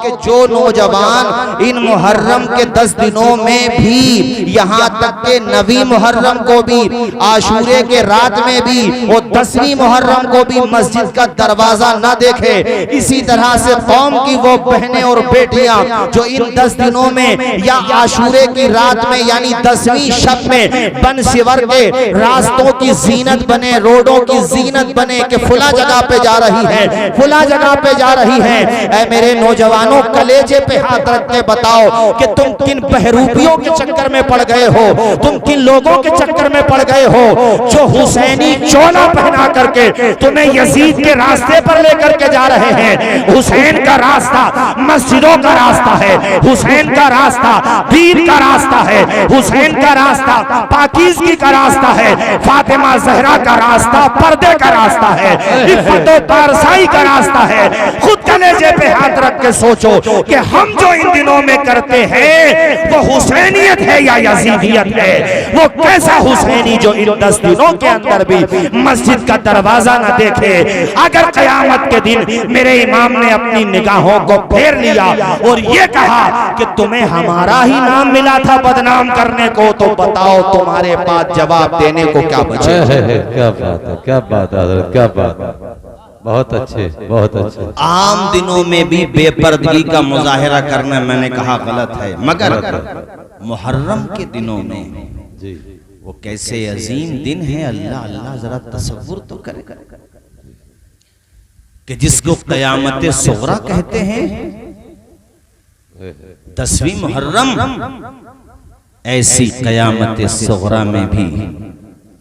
कि जो नौजवान इन मुहर्रम के 10 दिनों में भी, यहाँ तक के नवी मुहर्रम को भी, आशूरे के रात में भी और 10वीं मुहर्रम को भी मस्जिद का दरवाजा न देखे, इसी तरह से कौम की वो बहनें और बेटियां जो इन 10 दिनों में या आशूरे की रात में यानी 10वीं शब में बनसिवर के रास्तों की जीनत बने, रोडों की जीनत बने कि फुला जगह पे जा रही है, फुला जगह पे जा रही है। ऐ मेरे नौजवानों, कलेजे पे हाथ रख के बताओ कि तुम किन बहरूपियों के चक्कर में पड़ गए हो, तुम किन लोगों के चक्कर में पड़ गए हो जो हुसैनी चोला पहना करके तुम्हें यजीद के रास्ते पर लेकर के जा रहे हैं। हुसैन का रास्ता मस्जिदों का रास्ता है, हुसैन का रास्ता दीन का रास्ता है, हुसैन का रास्ता पाकीज़गी का रास्ता है, फातिमा ज़हरा का रास्ता पर्दे का रास्ता है, इफ़्फ़त और पारसाई का रास्ता है। खुद कलेजे पे हाथ रख के सोचो कि हम जो इन दिनों में करते हैं वो हुसैनियत है या यजीदियत है। वो कैसा हुसैनी जो इन 10 दिनों के अंदर भी मस्जिद का दरवाजा न देखे। अगर क़यामत के दिन मेरे इमाम ने अपनी निगाहों को फेर लिया और ये कहा कि तुम्हें हमारा ही नाम मिला था बदनाम करने को, तो बताओ तुम्हारे पास जवाब देने को क्या बचे? क्या बात है, क्या बात है, क्या बात है। बहुत अच्छे, बहुत अच्छे। आम दिनों में भी बेपर्दगी का मुजाहिरा करना मैंने कहा गलत है, मगर मुहर्रम के दिनों में जी वो कैसे अजीम दिन है, अल्लाह अल्लाह, जरा तसव्वुर तो करे कि जिसको क़यामत सुग़रा कहते हैं। 10वीं मुहर्रम, ऐसी क़यामत सुग़रा में भी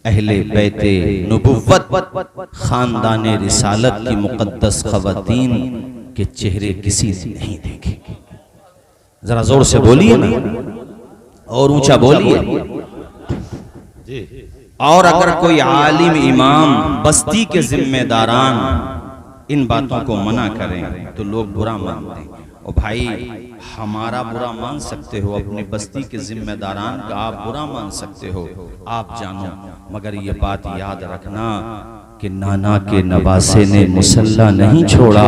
अहले बैते नबुव्वत खानदान रिसालत की मुक़द्दस ख़वातीन के चेहरे किसी ने नहीं देखे। जरा जोर से बोलिए ना, और ऊंचा बोलिए। और अगर कोई आलिम इमाम बस्ती के जिम्मेदारान इन बातों को मना करें तो लोग बुरा मानते हैं। और भाई, हमारा बुरा मान सकते हो, अपनी बस्ती के जिम्मेदारान का आप बुरा मान सकते हो, आप जानो, मगर ये बात याद रखना कि नाना के नवासे ने मुसल्ला नहीं छोड़ा,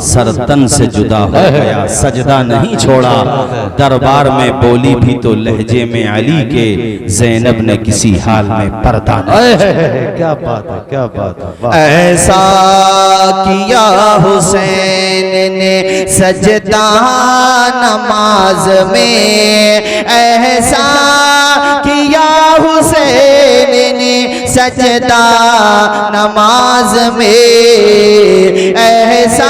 सरतन से जुदा हो गया, सजदा नहीं छोड़ा, दरबार में बोली भी तो लहजे में अली के, ज़ैनब ने किसी हाल में पर्दा नहीं। क्या बात है, क्या बात है। ऐसा किया हुसैन ने सजदा नमाज में, ऐसा किया हुसैन ने सजदा नमाज में, ऐसा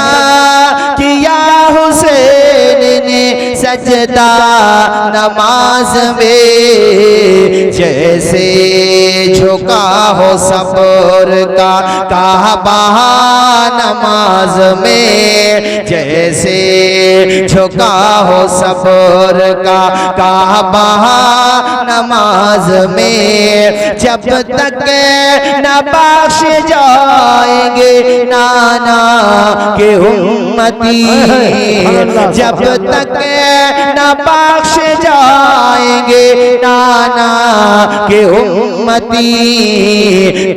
किया हुसैन ने सजदा नमाज में, जैसे झुका हो सब्र का काबा नमाज में, जैसे झुका हो सब्र का काबा नमाज में। जब तक न बख्श जाएंगे नाना के उम्मती, जब तक न बख्श जाएंगे नाना के उम्मती,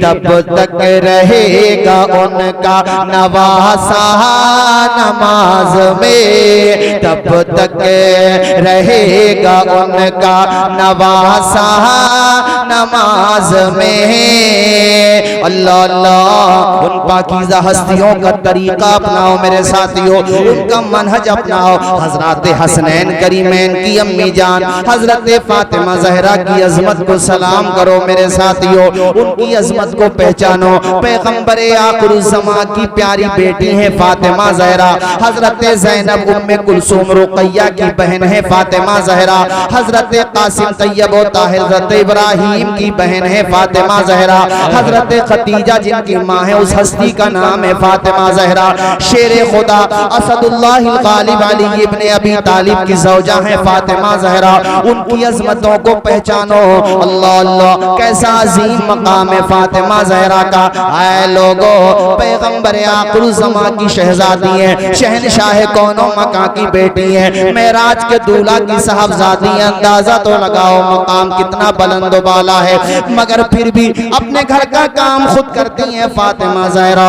तब तक रहेगा उनका नवासा नमाज में, तब तक रहेगा उनका नवासा नमाज में। अल्लाह अल्लाह, उन पाकीज़ा हस्तियों का तरीका अपनाओ मेरे साथियों, उनका मनहज अपनाओ। हजरत हसनैन करीमैन की अम्मी जान हजरत फातिमा ज़हरा की अजमत को सलाम करो मेरे साथियों, उनकी अजमत को पहचानो। पैगंबरे आखिरुज़्ज़मा की प्यारी बेटी है फातिमा ज़हरा, हजरत ज़ैनब उम्मे कुलसूम रुक़ैया की बहन है फातिमा ज़हरा, हजरत कासिम तैयब व ताहिर हजरत इब्राहिम की बहन है फातिमा ज़हरा, हजरत खदीजा जिनकी माँ है उस हस्ती का नाम है फातिमा ज़हरा। शेर खुदा असदुल्लाह गालिब अली इब्ने अबी तालिब की ज़ौजा है फातिमा ज़हरा, उनकी अज़मतों को पहचानो। अल्लाह अल्लाह, कैसा अजीम मकाम है फातिमा ज़हरा का। आए लोगो, पैगंबर आखिर ज़मा की शहजादी है, शहनशाह कौनो मका की बेटी है, मेराज के दूल्हा की साहबजादी है। अंदाजा तो लगाओ मकाम कितना बुलंद बाला है, मगर फिर भी अपने घर का काम खुद करती है फातिमा ज़हरा।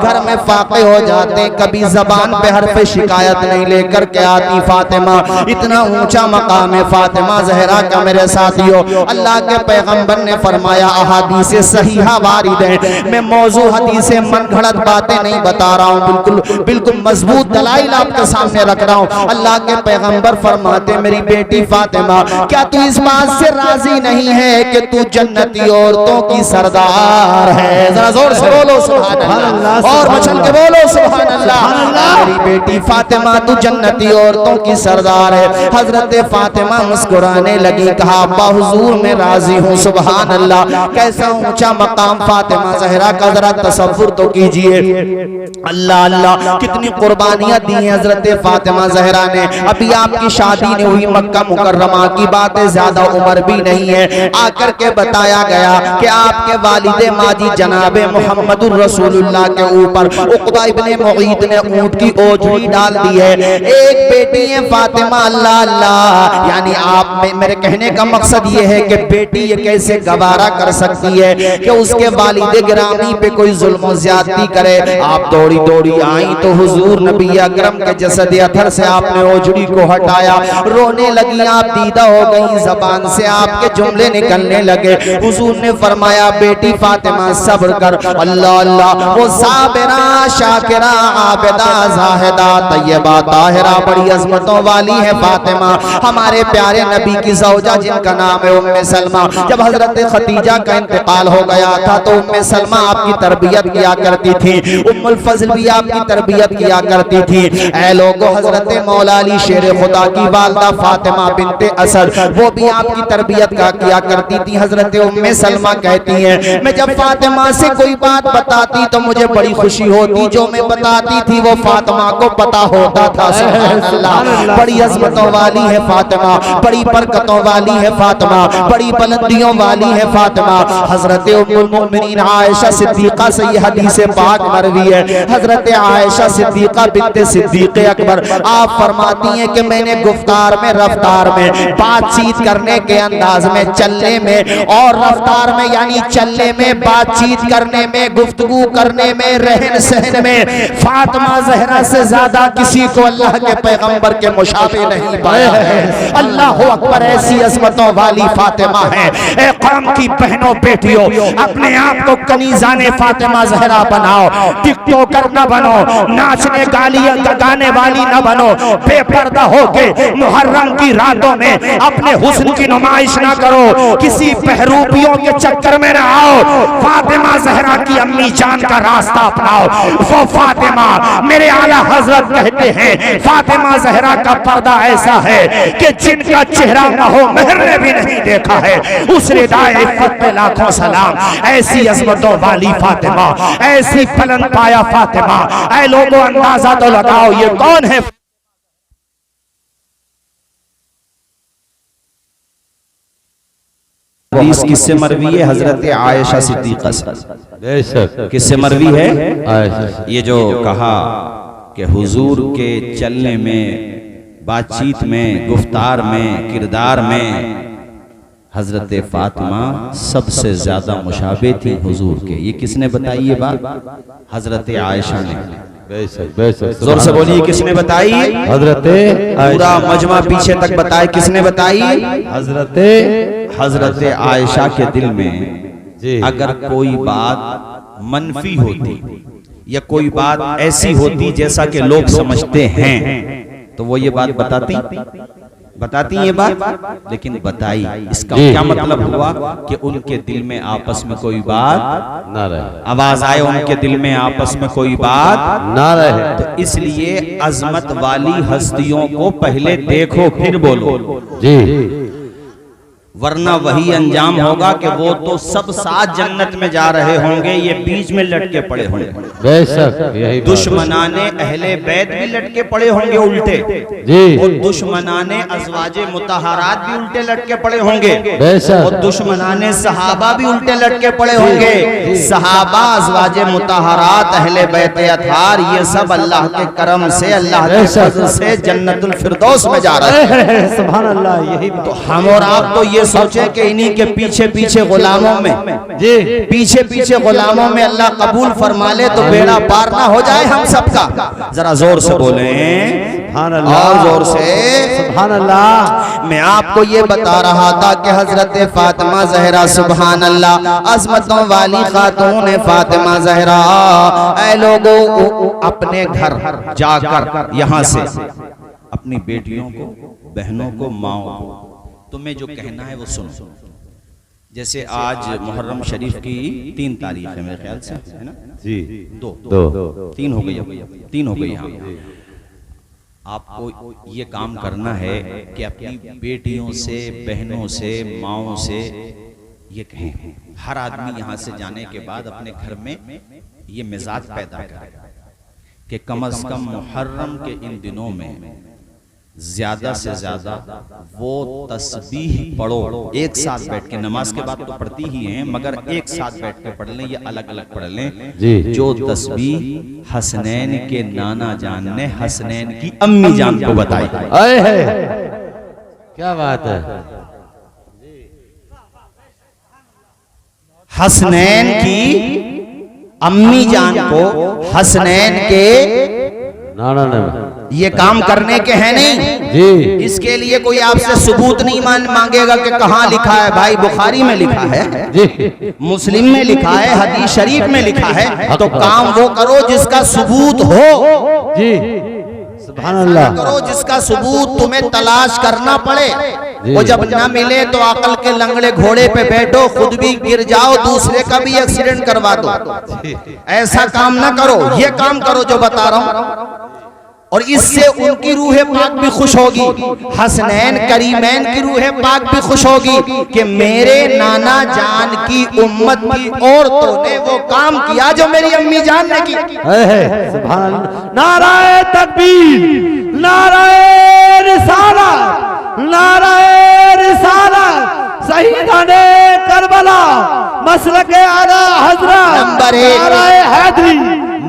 घर में फाके हो जाते, कभी जबान पे हर्फ शिकायत नहीं लेकर के आती फातिमा। इतना ऊंचा मकाम है फातिमा ज़हरा का मेरे साथियों। अल्लाह के पैगंबर ने फरमाया, अहादीस सहीहा वारिद है, मैं मौजू हदीस मन घड़त बातें नहीं बता रहा हूँ, बिल्कुल बिल्कुल मजबूत दलाइल आपके सामने रख रहा हूँ। अल्लाह के पैगंबर फरमाते, मेरी बेटी फातिमा, क्या तू इस बात से राजी नहीं है कि तू जन्नती औरतों की सरदार है? जरा जोर से बोलो सुभान अल्लाह, और मचल के बोलो सुभान अल्लाह। मेरी बेटी फातिमा, तू जन्नती औरतों की सरदार है। हजरत फातिमा मुस्कुराने लगी, कहा अब्बा हुजूर मैं राजी हूँ। सुभान अल्लाह, कैसा ऊंचा मकाम फातिमा ज़हरा का, जरा तसव्वुर तो कीजिए। अल्लाह अल्लाह, कितनी कुर्बानियां दी हैं हजरत फातिमा ज़हरा ने। अभी आपकी शादी नहीं हुई, मक्का मुकर्रमा की बात है, ज्यादा उम्र भी नहीं है। आकर के बताया गया कि आपके वालिदे माजी जनाबे मुहम्मदुर रसूलुल्लाह के ऊपर उक़बा इब्ने मुग़ीत ने ऊंट की ओझड़ी डाल दी है। एक बेटी है फातिमा। अल्लाह अल्लाह, यानी आप मेरे कहने का मकसद ये है कि बेटी ये कैसे गवारा कर सकती है कि उसके वालिदे गिरामी पे कोई जुल्म ज्यादती करे। आप दौड़ी दौड़ी आई तो हुजूर नबी अकरम के जसद अथर से आपने ओझड़ी को हटाया, रोने लगी, आप दीदा हो गई, जबान से आपके जुमले निकलने लगे। हुजूर ने फरमाया, बेटी फातिमा सब्र कर। अल्लाह अल्लाह, वो साबिरा शाकिरा आबिदा जाहिदा तय्यबा ताहिरा बड़ी अजमतों वाली है फातिमा, हमारे प्यारे नबी की ज़ौजा जिनका नाम है उम्मे सलमा। जब हजरत खदीजा का इंतकाल हो गया था तो उम्मे सलमा आपकी तरबियत किया करती थी, उम्मुल फज़ल भी आपकी तरबियत किया करती थी। ऐ लोगों, हजरत मौला अली शेर खुदा की वालदा फातिमा बिनते असद, वो भी आपकी तरबियत का किया करती थी। हजरत उम्मे सलमा कहती हैं, मैं जब फातिमा से कोई बात बताती तो मुझे बड़ी खुशी होती, जो मैं बताती थी वो फातिमा को पता होता था। सुभान अल्लाह, बड़ी अज़मतों वाली है फातिमा, बड़ी बरकतों वाली है फातिमा, बड़ी बुलंदियों वाली है फातिमा। हजरत उम्मुल मोमिनीन आयशा सिद्दीक़ा से ये हदीस पाक मरवी है। हजरत आयशा सिद्दीक़ा बिन्ते सिद्दीक़ अकबर, आप फरमाती हैं कि मैंने गुफ्तार में, रफ्तार में, बातचीत करने के अंदाज में, चलने में और रफ्तार में, यानी चलने में, बातचीत करने में, गुफ्तगू करने में, रहन सहन में फातिमा ज़हरा से ज्यादा किसी को अल्लाह के पैगंबर के मुशाबे नहीं पाया है। अल्लाह अकबर, ऐसी अज़मतों वाली फातिमा है। ए कौम की बहनों बेटियों, अपने आप को कनीज़ाने फातिमा ज़हरा बनाओ, टिकटॉकर न बनो, नाचने गाने वाली न बनो, बेपर्दा होके मुहर्रम की रातों में अपने हुस्न की नुमाइश ना करो, किसी बहरूपियों के चक्कर में ना आओ। फातिमा ज़हरा की अम्मी जान का रास्ता अपनाओ। वो फातिमा, मेरे आला हजरत कहते हैं, फातिमा ज़हरा का पर्दा ऐसा है कि जिनका चेहरा महो महर ने भी नहीं देखा है, उस रिदाए इफ़्फ़त पे लाखों सलाम। ऐसी अज़मतों वाली फातिमा, ऐसी बुलंद पाया फातिमा। ऐ लोगों, अंदाजा तो लगाओ ये कौन है? हदीस किससे मरवी है? हजरत आयशा सिद्दीक़ा से। किससे मरवी है? ये जो कहा कि हुजूर के चलने में, बातचीत में, गुफ्तार में, किरदार में हजरत फातिमा सबसे ज्यादा मुशाबे थी हुजूर के। ये किसने बताई ये बात? हजरत आयशा ने। जोर से बोलिए, किसने बताई? हजरत, पूरा मजमा पीछे तक बताए, किसने बताई? हजरत आयशा के दिल में अगर कोई बात मनफी होती या कोई बात ऐसी होती जैसा कि लोग समझते हैं, तो वो ये बात बताती ये बात, लेकिन बताई। इसका क्या मतलब हुआ कि उनके दिल में आपस में कोई बात ना रहे, आवाज आए उनके दिल में आपस में कोई बात ना रहे। तो इसलिए अजमत वाली हस्तियों को पहले देखो फिर बोलो जी। वरना वही अंजाम होगा कि वो तो सब साथ जन्नत में जा रहे होंगे, ये बीच में लटके पड़े होंगे। बेशक यही दुश्मनाने अहले बैत भी लटके पड़े होंगे उल्टे जी, और दुश्मनाने अज़वाजे मुतहरात भी उल्टे लटके पड़े होंगे, बेशक और दुश्मनाने सहाबा भी उल्टे लटके पड़े होंगे। सहाबा, अज़वाजे मुतहरात, अहले बैत अथार, ये सब अल्लाह के करम से, अल्लाह के फज़ल से जन्नतुल फिरदौस में जा रहे हैं। सुभान अल्लाह। यही तो हम और आप तो ये सोचे कि इन्हीं के पीछे पीछे गुलामों में जी, पीछे पीछे गुलामों में अल्लाह कबूल फरमा ले तो बेड़ा पार ना हो जाए हम सबका। जरा जोर से बोले सुभान अल्लाह, और जोर से सुभान अल्लाह। मैं आपको ये बता रहा था कि हजरत फातिमा जहरा, सुभान अल्लाह, अजमतों वाली खातून फातिमा जहरा, ऐ लोगों अपने घर जाकर यहाँ से अपनी बेटियों को, बहनों को, माओ को तुम्हें जो कहना है वो सुनो। जैसे आज मुहर्रम शरीफ की 3 तारीख है मेरे ख्याल से, है ना जी, दो 3 हो गई, 3 हो गई। हाँ, आपको ये काम करना है कि अपनी बेटियों से, बहनों से, माओ से ये कहें, हर आदमी यहाँ से जाने के बाद अपने घर में ये मिजाज पैदा करे कि कम अज कम मुहर्रम के इन दिनों में ज्यादा से ज्यादा वो तस्बीह पढ़ो। एक साथ बैठ के, नमाज के बाद तो पढ़ती ही हैं, मगर एक साथ बैठ के पढ़ लें या अलग अलग पढ़ लें जी, जो तस्बीह हसनैन के नाना जान ने हसनैन की अम्मी जान को बताई। आए है, क्या बात है। हसनैन की अम्मी जान को हसनैन के नाना ने ये काम करने के हैं नहीं जी, इसके लिए कोई आपसे सबूत नहीं मांगेगा कि कहाँ लिखा है। भाई बुखारी में लिखा है जी, मुस्लिम में लिखा है, हदीस शरीफ में लिखा है, तो काम वो करो जिसका सबूत हो जी, सुभान अल्लाह। करो जिसका सबूत तुम्हें तलाश करना पड़े। वो जब ना मिले तो अकल के लंगड़े घोड़े पे बैठो, खुद भी गिर जाओ, दूसरे का भी एक्सीडेंट करवा दो। ऐसा काम ना करो, ये काम करो जो बता रहा हूं, और इससे उनकी रूह पाक भी खुश होगी, हसनैन करीमैन की रूह पाक भी खुश होगी कि मेरे नाना जान की उम्मत की औरतों ने वो काम किया जो मेरी अम्मी जान ने की। सुभान अल्लाह। नाराए तकबीर, नाराए रिसालत, नाराए रिसालत, शहीदाने करबला, मसलके आला हजरत, नंबर 1 नाराए हैदरी।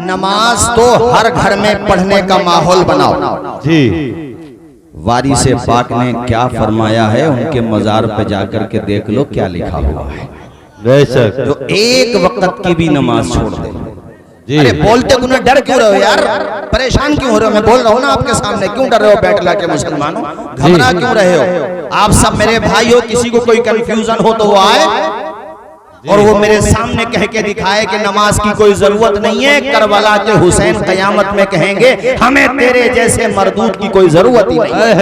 नमाज तो हर घर में पढ़ने का माहौल बनाओ जी। वारी से पाक ने क्या फरमाया है, उनके मजार पे जाकर के देख लो क्या लिखा हुआ है। बेशक जो एक वक्त की भी नमाज छोड़ दे। जी, अरे बोलते क्यों डर क्यों रहे हो यार, परेशान क्यों हो रहे हो? मैं बोल रहा हूँ ना आपके सामने, क्यों डर रहे हो? बैठला के मुसलमानों, घबरा क्यों रहे हो? आप सब मेरे भाई हो, किसी को कोई कंफ्यूजन हो तो वो आए और वो मेरे सामने कह के दिखाए कि नमाज की कोई जरूरत नहीं है। करबला के हुसैन कयामत में कहेंगे हमें तेरे जैसे मरदूद की कोई जरूरत ही नहीं है।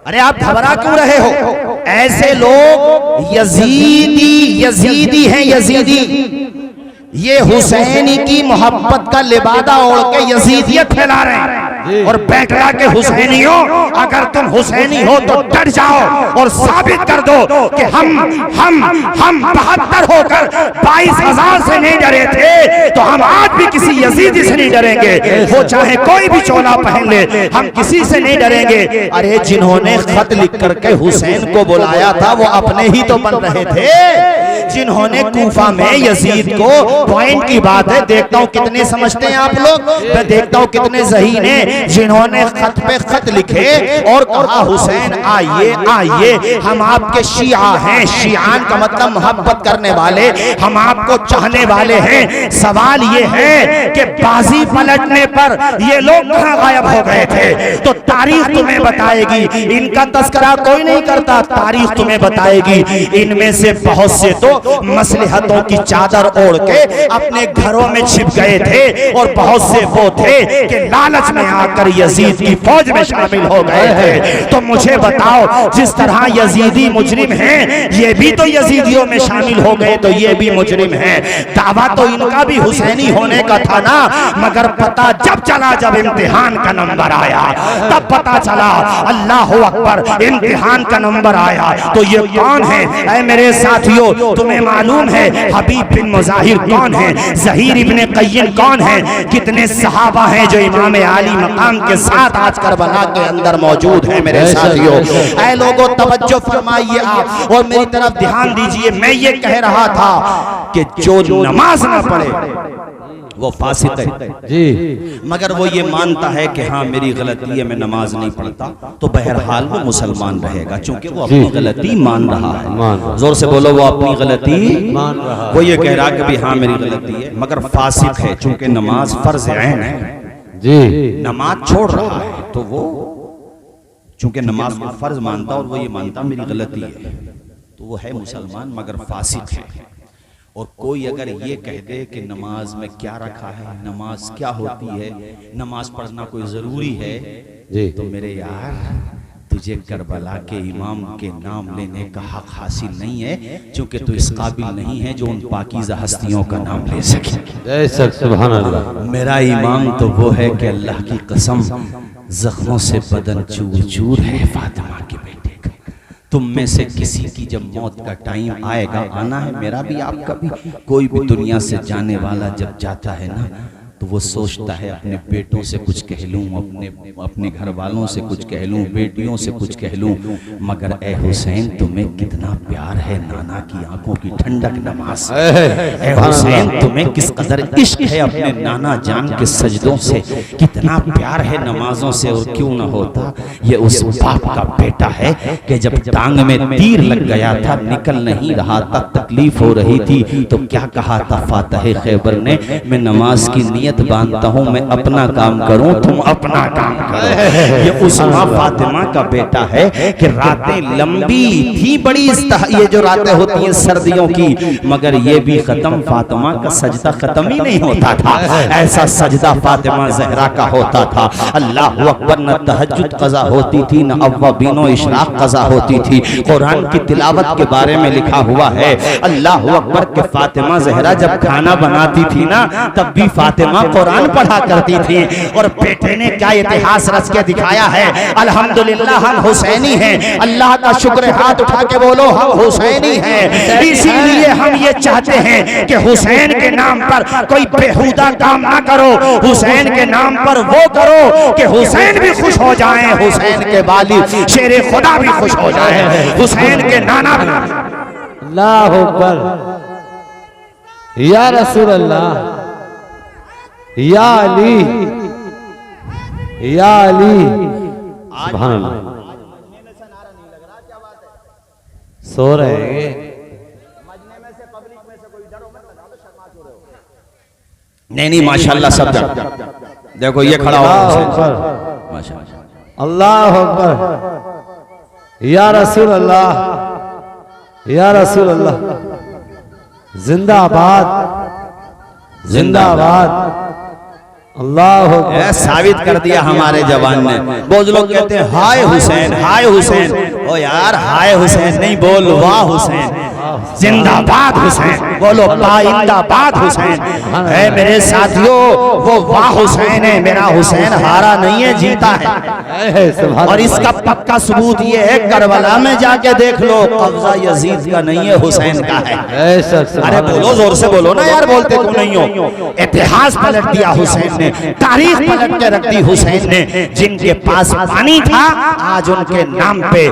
अरे आप घबरा क्यों रहे हो? ऐसे लोग यजीदी हैं, यजीदी। ये हुसैनी की मोहब्बत का लिबादा ओढ़ के यजीदियत फैला रहे हैं। और बैठला के हुसैनियों, अगर तुम हुसैनी हो तो डर जाओ और साबित कर दो कि हम 72 होकर 22,000 से नहीं डरे थे, तो हम आज भी किसी यजीदी से नहीं डरेंगे। वो चाहे कोई भी चोला पहन ले, हम किसी से नहीं डरेंगे। अरे जिन्होंने खत लिख करके हुसैन को बुलाया था वो अपने ही तो बन रहे थे। जिन्होंने कूफा में यजीद को, पॉइंट की बात है, देखता हूँ कितने समझते हैं आप लोग, मैं देखता हूँ कितने ज़हीन हैं, जिन्होंने खत पे खत लिखे और कहा हुसैन आइए आइए, हम आपके शिया हैं। शियान का मतलब मोहब्बत करने वाले, हम आपको चाहने वाले हैं। सवाल ये है कि बाजी पलटने पर ये लोग कहां गायब हो गए थे? तो तारीख तुम्हें बताएगी, इनका तस्करा कोई नहीं करता, तारीख तुम्हें बताएगी। इनमें से बहुत से तो मसलहतों की चादर ओढ़ के अपने घरों में छिप गए थे, और बहुत से वो थे कि लालच में आकर यजीद की फौज में शामिल हो गए थे। तो मुझे बताओ, जिस तरह यजीदी मुजरिम हैं, ये भी तो यजीदियों में शामिल हो गए, तो ये भी मुजरिम हैं। दावा तो इनका भी हुसैनी होने का था ना, मगर पता जब चला, जब इम्तिहान का नंबर आया, तब पता चला अल्लाह अकबर इम्तिहान का नंबर आया तो ये कौन है? ऐ मेरे साथियों, तुम्हें मालूम है हबीब बिन मुजाहिर कौन है? ज़हीर इब्ने क़य्यिम कौन है? कितने सहाबा हैं जो इमाम आली मकाम के साथ आज करबला के अंदर मौजूद है। मेरे साथियों, ऐ लोगों तवज्जो फरमाइए आप और मेरी तरफ ध्यान दीजिए। मैं ये कह रहा था कि जो नमाज ना पढ़े वो फासिक है जी, मगर वो ये मानता है कि हाँ मेरी गलती है, मैं नमाज नहीं पढ़ता, तो बहरहाल वो मुसलमान रहेगा क्योंकि वो अपनी गलती मान रहा है। जोर से बोलो, वो अपनी गलती मान रहा है। वो ये कह रहा है कि भी हाँ मेरी गलती है, मगर फासिक है चूंकि नमाज फर्ज ऐन है जी, नमाज छोड़ रहा है तो वो चूंकि नमाज को फर्ज मानता और वो ये मानता मेरी गलती है तो वो है मुसलमान मगर फासिक है। और कोई अगर ये कह दे कि नमाज में क्या रखा है, नमाज क्या होती है, नमाज पढ़ना कोई ज़रूरी है जी, तो मेरे यार तुझे करबला के इमाम के नाम लेने का हक हासिल नहीं है क्योंकि तू इस काबिल नहीं है जो उन पाकीज़ा हस्तियों का नाम ले सके। जय सक सुभान अल्लाह। मेरा इमाम तो वो है कि अल्लाह की कसम जख्मों से बदन चूर चूर है फातिमा के बेटे का। तुम में से किसी की जब मौत का टाइम आएगा, आना है मेरा भी आपका भी, कोई भी दुनिया से जाने वाला जब जाता है ना तो वो सोचता है अपने बेटों से कुछ कह लूँ, अपने घर वालों से कुछ कह लूँ, बेटियों से कुछ कह लूँ, मगर ए हुसैन तुम्हें कितना प्यार है नाना की आंखों की ठंडक नमाज। ए हुसैन तुम्हें किस कदर इश्क है अपने नाना जान के सजदों से, कितना प्यार है नमाजों से। और क्यों ना होता, ये उस बाप का बेटा है कि जब टांग में तीर लग गया था, निकल नहीं रहा था, तकलीफ हो रही थी, तो क्या कहा था फातिह खैबर ने, मैं नमाज की नियत बांधता हूँ, मैं अपना काम करूँ तुम अपना काम करो। ये उस माँ फातिमा का बेटा है कि रातें लंबी थी बड़ी, ये जो रातें होती हैं सर्दियों की, मगर ये भी खत्म, फातिमा का सजदा खत्म ही नहीं होता था। ऐसा सजदा फातिमा ज़हरा का होता था। अल्लाह अकबर, न तहज्जुद कज़ा होती थी, न अव्वाबीनो इशराक कज़ा होती थी। कुरान की तिलावत के बारे में लिखा हुआ है, अल्लाह अकबर के फातिमा ज़हरा जब खाना बनाती थी ना तब भी फातिमा कुरान पढ़ा करती थी। और बेटे ने क्या इतिहास रच के दिखाया है, अल्हम्दुलिल्लाह हम हुसैनी हैं। अल्लाह का शुक्र, हाथ उठा के बोलो हम हुसैनी हैं। इसीलिए हम ये चाहते हैं कि हुसैन के नाम पर कोई बेहुदा काम ना करो, हुसैन के नाम पर वो करो कि हुसैन भी खुश हो जाएं, हुसैन के वालिद शेरे खुदा भी खुश हो जाएं, हुसैन के नाना भी। अल्लाह अकबर, या रसूल अल्लाह, या अली, या अली, सुभान अल्लाह। सो रहे हैं नहीं माशाल्लाह सब देखो ये खड़ा हो अल्लाह अकबर, या रसूल अल्लाह, या रसूल अल्लाह, जिंदाबाद जिंदाबाद। अल्लाह साबित कर दिया हमारे जवान ने। बहुत लोग कहते हैं हाय हुसैन, हाय हुसैन, ओ यार हाय हुसैन नहीं बोल, वाह हुसैन, जिंदाबाद हुसैन बोलो, पाइंदाबाद हुसैन है। मेरे साथियों वो वाह हुसैन है, मेरा हुसैन हारा नहीं है, जीता है। और इसका पक्का सबूत ये है, करबला में जाके देख लो, कब्जा यजीद का नहीं है, हुसैन का है। अरे बोलो, जोर से बोलो ना यार, बोलते क्यों नहीं हो। इतिहास पलट दिया हुसैन ने, तारीख पलट के रख दी हुसैन ने। जिनके पास पानी था आज उनके नाम पे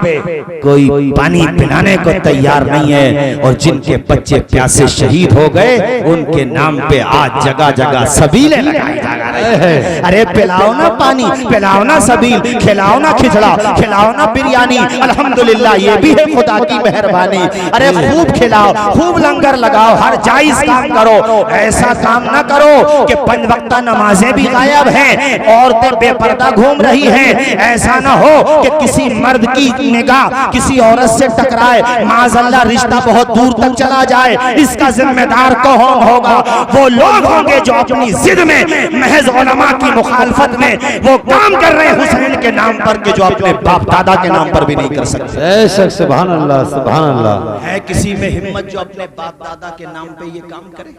कोई पानी पिलाने को तैयार नहीं है, और जिनके बच्चे प्यासे शहीद हो गए उनके नाम पे आज जगह जगह सबीलें लगाई जा रही है। अरे पिलाओ ना पानी, पिलाओ ना सबील, खिलाओ ना खिचड़ा, खिलाओ ना बिरयानी, अल्हम्दुलिल्लाह ये भी है खुदा की मेहरबानी। अरे खूब खिलाओ, खूब लंगर लगाओ, हर जायज काम करो। ऐसा काम ना करो कि 5 वक्ता नमाजें भी गायब हैं, औरतें बेपर्दा घूम रही हैं। ऐसा ना हो कि किसी मर्द की निगाह किसी औरत से टकराए, माज़अल्लाह रिश्ता बहुत दूर तक चला जाए। इसका जिम्मेदार कौन होगा? वो लोग होंगे जो अपनी जिद में महज उलमा की मुखालफत में वो काम कर रहे हैं हुसैन के नाम पर कि जो अपने बाप दादा के नाम पर भी नहीं कर सकते। सुभान अल्लाह, सुभान अल्लाह। है किसी में हिम्मत जो अपने बाप दादा के नाम पे ये काम करे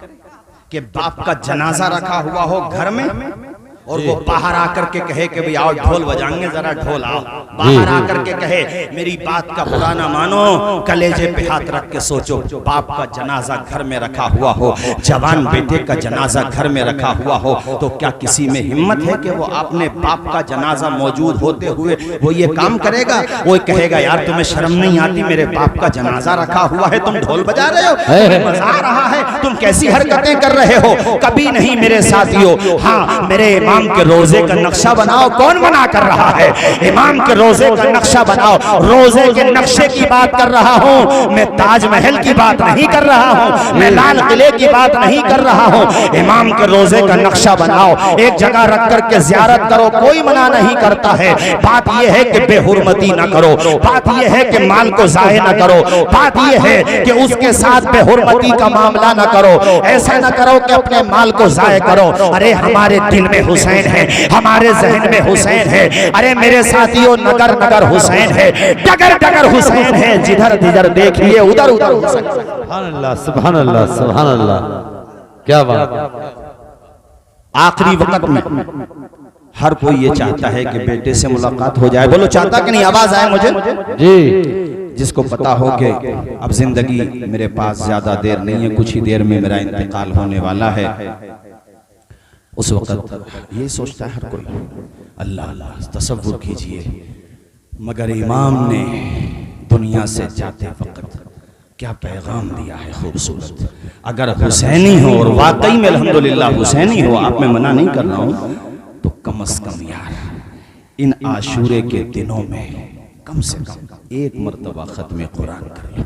कि बाप का जनाजा रखा हुआ हो घर में और वो बाहर आकर के कहे कि भाई आओ ढोल बजाएंगे, जरा ढोल आओ, बाहर आकर के कहे मेरी बात का बुरा ना मानो, कलेजे पे हाथ रख के सोचो, बाप का जनाजा घर में रखा हुआ हो, जवान बेटे का जनाजा घर में रखा हुआ हो, तो क्या किसी में हिम्मत है कि वो अपने बाप का जनाजा मौजूद होते हुए वो ये काम करेगा? वो कहेगा यार तुम्हें शर्म नहीं आती, मेरे बाप का जनाजा रखा हुआ है, तुम ढोल बजा रहे हो, तुम्हें मजा आ रहा है, तुम कैसी हरकतें कर रहे हो? कभी नहीं मेरे साथियों। हाँ, मेरे इमाम के रोजे का नक्शा बनाओ, कौन मना कर रहा है? इमाम के रोजे का नक्शा बनाओ, रोजे के नक्शे की बात कर रहा हूँ मैं, ताजमहल की बात नहीं कर रहा हूँ मैं, लाल किले की बात नहीं कर रहा हूँ। इमाम के रोजे का नक्शा बनाओ, एक जगह रख करके जियारत करो, कोई मना नहीं करता है। बात यह है कि बेहुरमती ना करो, बात यह है कि माल को जाये ना करो, बात यह है कि उसके साथ बेहुरमती का मामला ना करो, ऐसा ना करो कि अपने माल को जाये करो। अरे हमारे दिल में हुसैन है, हमारे जहन में हुसैन है, अरे मेरे साथियों नगर नगर हुसैन है, डगर डगर हुसैन है, जिधर जिधर देखिए उधर उधर हुसैन। सुभान अल्लाह, सुभान अल्लाह, सुभान अल्लाह, क्या बात। आखिरी वक्त में हर कोई ये चाहता है कि बेटे से मुलाकात हो जाए, बोलो चाहता कि नहीं? आवाज आए मुझे जी। जिसको पता हो कि अब जिंदगी मेरे पास ज्यादा देर नहीं है, कुछ ही देर में मेरा इंतकाल होने वाला है, उस वक्त ये सोचता है हर कोई, अल्लाह अल्लाह तसव्वुर कीजिए, मगर इमाम ने दुनिया से जाते वक्त क्या पैगाम दिया है खूबसूरत। अगर हुसैनी हो और वाकई में अल्हम्दुलिल्लाह हुसैनी हो, आप में मना नहीं कर रहा हूं, तो कम से कम यार इन आशूरे के दिनों में कम से कम एक मर्तबा खत्म कुरान कर लो।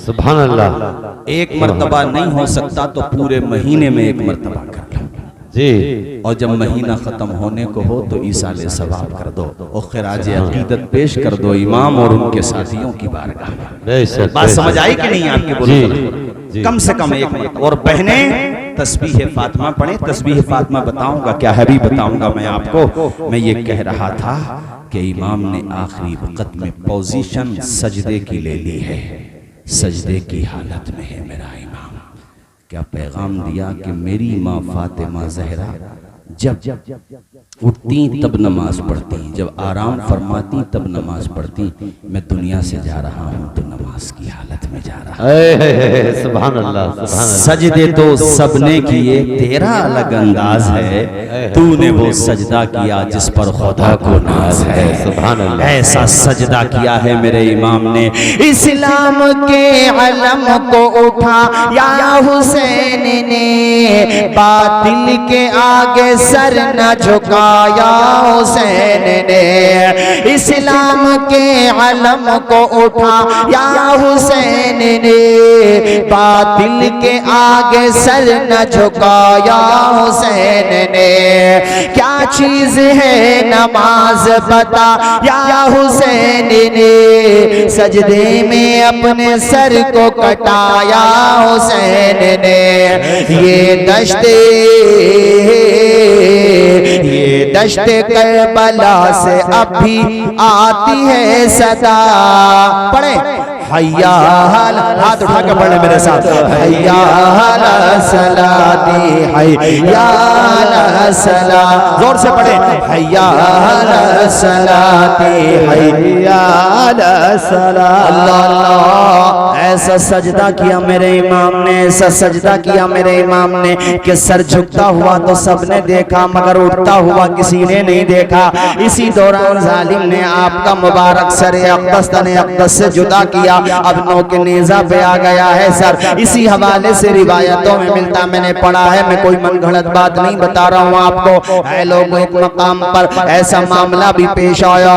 सुभान अल्लाह। एक मर्तबा नहीं हो सकता तो पूरे महीने में एक मर्तबा कर लो जी। और जब महीना खत्म होने को हो तो ईसाले सवाब कर दो और खिराज अकीदत पेश कर दो इमाम और उनके साथियों की बारगाह में। बात समझ आई कि नहीं आपके? बोलो कम से कम एक मर्तबा। और बहने तस्बीह फातिमा पढ़े, तस्बीह फातिमा बताऊंगा, क्या है भी बताऊंगा मैं आपको। मैं ये कह रहा था कि इमाम ने आखिरी वक्त में पोजीशन सजदे की ले ली है, सजदे की हालत में है मेरा इमाम। क्या पैगाम दिया कि मेरी माँ फातिमा जहरा जब उठती तब नमाज पढ़ती, जब आराम फरमाती तब नमाज पढ़ती, मैं दुनिया से जा रहा हूँ तो नमाज की हालत में जा रहा हूँ। सुभान अल्लाह, सुभान अल्लाह। सजदे तो सबने किए, तेरा अलग अंदाज है, तूने वो सजदा किया जिस पर खुदा को नाज है। सुभान अल्लाह। ऐसा सजदा किया है मेरे इमाम ने, इस्लाम के अलम को उठा या हुसैन ने, बातिल के आगे सर न झुकाया हुसैन ने, इस्लाम के अलम को उठा या हुसैन ने, बातिल के आगे सर न झुकाया हुसैन ने। क्या चीज है नमाज बता या हुसैन ने, सजदे में अपने सर को कटाया हुसैन ने। ये दश्ते करबला से अब भी आती है सदा। पढ़े हैया हाथ उठा के पढ़े मेरे साथ, हैया सलाती हैया सला, जोर से पढ़े, हैया सलाती हैया सला। अल्लाह अल्लाह। ऐसा सजदा किया मेरे इमाम ने, ऐसा सजदा किया मेरे इमाम ने कि सर झुकता हुआ तो सबने देखा मगर उठता हुआ किसी ने नहीं देखा। इसी दौरान जालिम ने आपका मुबारक सर अक़दस तने अक़दस से जुदा किया, अब नौ के नेज़ा पे आ गया है सर। इसी हवाले से रिवायतों में मिलता, मैंने पढ़ा है, मैं कोई मन गलत बात नहीं बता रहा हूँ आपको। ऐ लोगों, एक मकाम पर ऐसा मामला भी पेश आया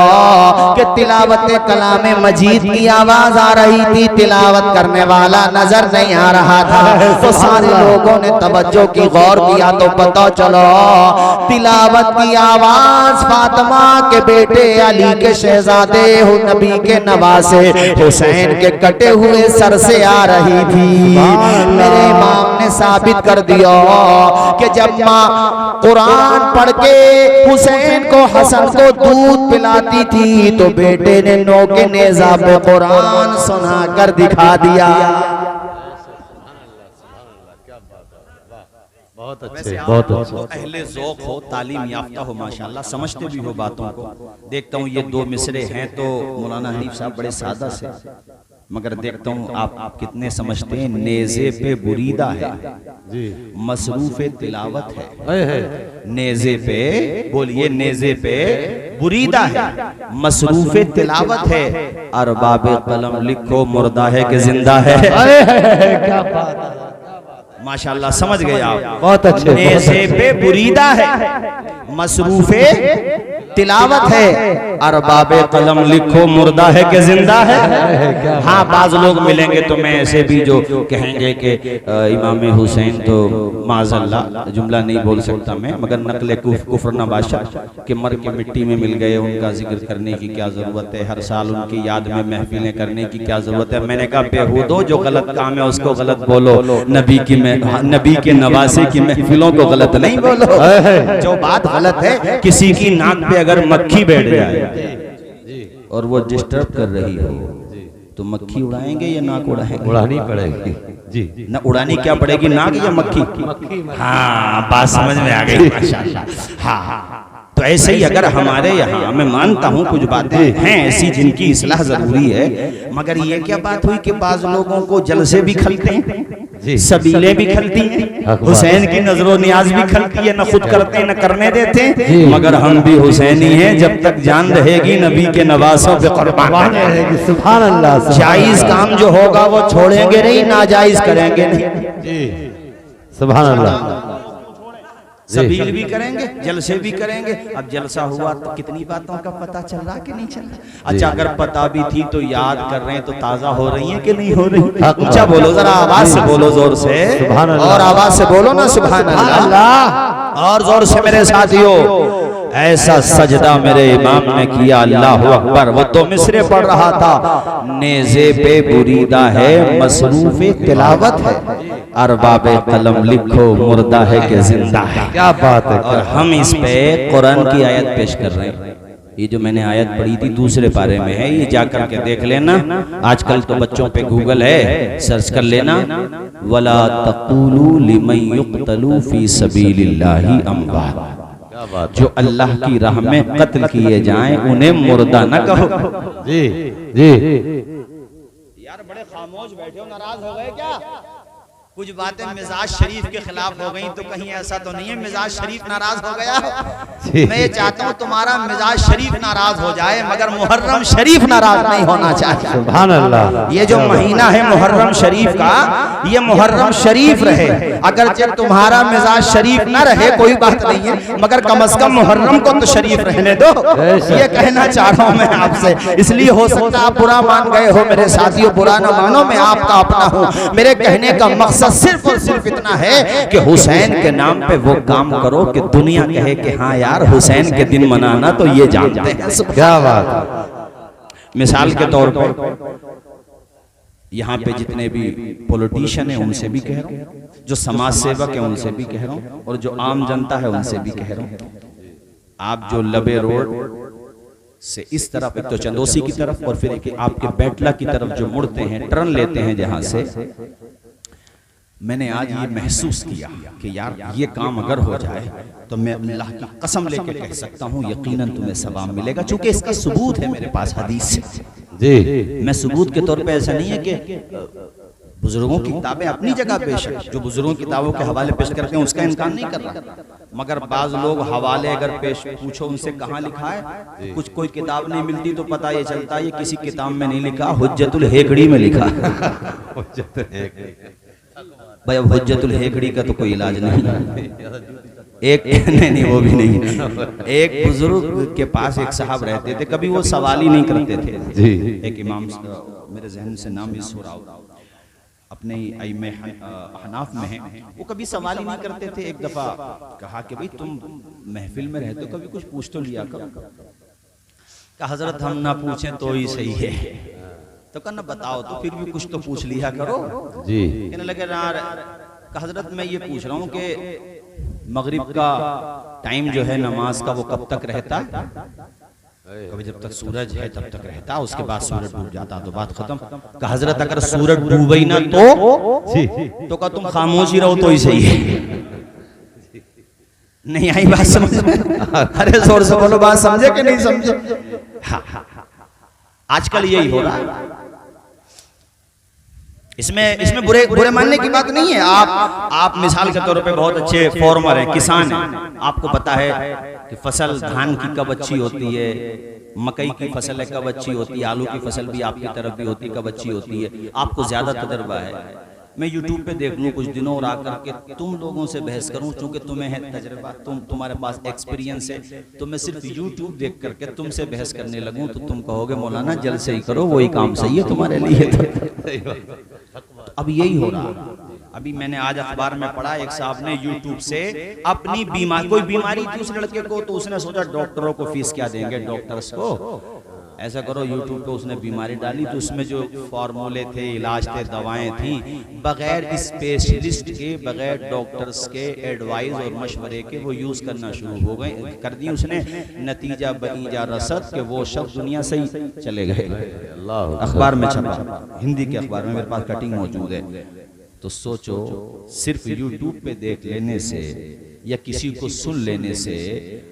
कि तिलावत कलाम मजीद की आवाज आ रही थी, तिलावत करने वाला नजर नहीं आ रहा था। तो सारे लोगों ने तवज्जो की, गौर किया तो पता चलो तिलावत की आवाज फातिमा के बेटे अली के शहजादे नबी के नवासे हुसैन के कटे हुए सर से आ रही थी। मेरे इमाम ने साबित कर दिया कि जब माँ कुरान पढ़ के हुसैन को, हसन को दूध पिलाती थी तो बेटे ने नौ के नेज़ा पे कुरान सुना कर दिखा दिया। बहुत वैसे अच्छे, आप बहुत लोग अच्छे। अहले ज़ौक़ हो, तालीम याफ्ता हो, माशाल्लाह, समझते भी हो बातों को। देखता हूँ ये दो मिसरे हैं तो मौलाना हनीफ साहब बड़े सादा से, मगर देखता हूँ आप कितने समझते हैं। नेज़े पे बुरीदा है, जी मसरूफ़ तिलावत है। है नेज़े पे, बोलिए, नेज़े पे बुरीदा है, मसरूफ़ तिलावत है। अरबाब कलम लिखो, मुर्दा है कि जिंदा है। क्या बात है। माशाल्लाह, समझ गए आप। बहुत अच्छे, नेज़े पे बुरीदा है, मसरूफ़े तिलावत है। अरबाब कलम लिखो, मुर्दा है कि जिंदा है। हाँ, बाज लोग मिलेंगे तो मैं ऐसे भी जो कहेंगे कि इमाम हुसैन तो माज़अल्लाह, जुमला नहीं बोल सकता मैं, मगर नकले कुफ्र नबाशा कि मर के मिट्टी में मिल गए, उनका जिक्र करने की क्या जरूरत है, हर साल उनकी याद में महफिलें करने की क्या जरूरत है। मैंने कहा बेहूदो, जो गलत काम है उसको गलत बोलो, नबी के नवासे की महफिलों को गलत नहीं बोलो। जो बात गलत है, किसी की नाक पे अगर मक्खी बैठ जाए और वो डिस्टर्ब कर रही हो तो मक्खी उड़ाएंगे या नाक उड़ाएंगे? उड़ानी पड़ेगी जी। ना उड़ानी क्या पड़ेगी, नाक या मक्खी? हाँ, बात समझ में आ गई, माशाल्लाह। हाँ, तो ऐसे ही अगर हमारे यहाँ, मैं मानता हूँ कुछ बातें हैं ऐसी जिनकी इस्लाह जरूरी है, मगर ये क्या बात हुई कि बाज लोगों को जलसे भी खलते हैं, सबीलें भी खलती हैं, हुसैन की नजरों नियाज भी खलती है, न खुद करते हैं न करने देते हैं। मगर हम भी हुसैनी हैं, जब तक जान रहेगी नबी के नवासों पे कुर्बान रहेगी। सुभान अल्लाह। जायज काम जो होगा वो छोड़ेंगे नहीं, नाजायज करेंगे नहीं। सुभान अल्लाह। सबील भी करेंगे, जलसे भी करेंगे। अब जलसा हुआ तो कितनी बातों का पता चल रहा कि नहीं चल रहा? अच्छा, अगर पता भी थी तो याद कर रहे हैं तो ताजा हो रही है कि नहीं हो रही? ऊंचा बोलो, जरा आवाज से बोलो, जोर से, और आवाज से बोलो ना, सुभान अल्लाह। और जोर से मेरे साथियों, ऐसा सजदा मेरे इमाम ने किया, अल्लाह अकबर। वो तो मिसरे पढ़ रहा था, नेज़े पे बुरीदा है, मसरूफ़े तिलावत है। अरबाब कलम लिखो, मुर्दा है कि जिंदा है। क्या बात है। और हम इस पे कुरान की आयत पेश कर रहे हैं। ये जो मैंने आयत पढ़ी थी दूसरे पारे में है, ये जाकर के देख लेना। आजकल तो बच्चों पे गूगल है, सर्च कर लेना। वला तक़ूलू लिमन युक़तलू फी सबीलिल्लाहि अमवात, जो अल्लाह की राह में कत्ल किए जाएं उन्हें मुर्दा न कहो। जी जी। यार बड़े खामोश बैठे हो, नाराज हो गए क्या? कुछ बातें मिजाज शरीफ के खिलाफ हो गई तो कहीं ऐसा तो नहीं है मिजाज शरीफ नाराज हो गया? मैं ये चाहता हूँ तुम्हारा मिजाज शरीफ नाराज हो जाए, मगर मुहर्रम शरीफ नाराज नहीं होना चाहिए। सुभान अल्लाह। ये जो महीना है मुहर्रम शरीफ का, ये मुहर्रम शरीफ रहे। अगर तुम्हारा मिजाज शरीफ ना रहे कोई बात नहीं है, मगर कम से कम मुहर्रम को तो शरीफ रहने दो। ये कहना चाह रहा हूँ मैं आपसे। इसलिए हो सकता है आप बुरा मान गए हो मेरे साथियों, बुरा न मानो, मैं आपका अपना हूँ। मेरे कहने का मकसद सिर्फ और सिर्फ इतना है कि हुसैन के नाम पे वो काम करो कि दुनिया कहे कि हाँ यार, हुसैन के दिन मनाना तो ये जानते हैं। क्या बात। मिसाल के तौर पर यहाँ पे जितने भी पॉलिटिशियन हैं उनसे भी कह रहा हूँ, जो समाज सेवक है उनसे भी कह रहा हूँ, और जो आम जनता है उनसे भी कह रहा हूँ। आप जो लबे रोड से इस तरफ, एक तो चंदोसी की तरफ और फिर एक आपके बैटला की तरफ जो मुड़ते हैं, टर्न लेते हैं जहां से, मैंने आज ये महसूस किया कि यार ये काम अगर हो जाए तो मैं अल्लाह की कसम लेके कह सकता हूँ यकीनन तुम्हें सवाब मिलेगा, चूंकि इसका सबूत है मेरे पास हदीस से। जी। मैं सबूत के तौर पे ऐसा नहीं है कि बुजुर्गों की किताबें अपनी जगह पेश है, जो बुजुर्गों की किताबों के हवाले पेश करते हैं उसका इनकार नहीं कर रहा, मगर बाज लोग हवाले अगर पेश पूछो उनसे कहाँ लिखा है, कुछ कोई किताब नहीं मिलती तो पता ये चलता है ये किसी किताब में नहीं लिखा, हुज्जतुल हेकड़ी में लिखा। भाई अब हुज्जतुल हेकड़ी का तो कोई इलाज नहीं। एक नहीं वो भी नहीं। एक बुजुर्ग के पास एक साहब रहते थे, कभी वो सवाल ही नहीं करते थे। जी। एक इमाम, मेरे जहन से नाम मिस हो रहा हो, अपने आइम्मे हनाफ में है, वो कभी सवाल ही नहीं करते थे। एक दफा कहा कि भाई तुम महफिल में रहते हो, कभी कुछ पूछ तो लिया करो। कहा हजरत हम ना पूछें तो ही सही है। तो कहना बताओ तो फिर भी कुछ तो पूछ लिया करो। जी। कहने लगे यार हजरत मैं ये पूछ रहा हूँ कि मगरिब का टाइम जो है नमाज का वो कब तक रहता है? कभी जब तक सूरज है तब तक रहता, उसके बाद सूरज डूब जाता तो बात खत्म। कहा हजरत अगर सूरज डूबे ही ना तो कहा तुम खामोश ही रहो तो ही सही है। नहीं आई बात समझ में? अरे जोर से बोलो, बात समझे कि नहीं समझे? हाँ, आजकल यही हो रहा है। इसमें बुरे मानने की बात नहीं है। आप मिसाल के तौर पे बहुत अच्छे फार्मर हैं, किसान हैं, आपको पता है कि फसल धान की कब अच्छी होती है, मकई की फसल है कब अच्छी होती है, आलू की फसल भी आपकी तरफ भी होती है कब अच्छी होती है, आपको ज्यादा तजर्बा है। मैं YouTube पे देख लूँ कुछ दिनों और आकर के तुम लोगों से बहस करूँ, क्योंकि तुम्हें है तजर्बा, तुम्हारे पास एक्सपीरियंस है, तो मैं सिर्फ YouTube देख करके तुमसे बहस करने लगूँ तो तुम कहोगे मौलाना जल्द से ही करो, वही काम सही है तुम्हारे लिए। तो अब यही हो रहा। अभी मैंने आज अखबार में पढ़ा, एक साहब ने YouTube से अपनी बीमारी, कोई बीमारी थी उस लड़के को, तो उसने सोचा डॉक्टरों को फीस क्या देंगे, डॉक्टर्स को ऐसा करो। YouTube पे उसने बीमारी डाली तो उसमें जो फार्मूले थे, इलाज थे, दवाएं थी, बगैर स्पेशलिस्ट के, बगैर डॉक्टर्स के एडवाइस और मशवरे के वो यूज करना शुरू हो गए कर दी उसने। नतीजा बनीजा रसद के वो शख्स दुनिया से ही चले गए। अखबार में छपा, हिंदी के अखबार में, मेरे पास कटिंग मौजूद है। तो सोचो, सिर्फ YouTube पे देख लेने से या किसी को सुन लेने से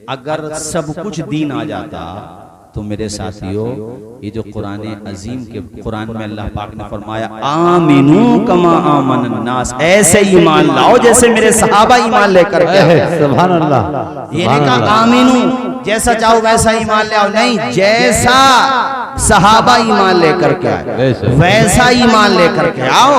अगर सब कुछ दीन आ जाता, तो मेरे साथियों ये जो कुरान अजीम के कुरान में अल्लाह पाक ने फरमाया आमिनू कमा आमन नास, ऐसे ईमान लाओ जैसे मेरे सहाबा ईमान लेकर के आए। सुभान अल्लाह। ये नहीं कहा आमिनू जैसा चाहो वैसा ईमान ले आओ, नहीं, जैसा सहाबा ईमान लेकर के आए वैसा ईमान लेकर के आओ,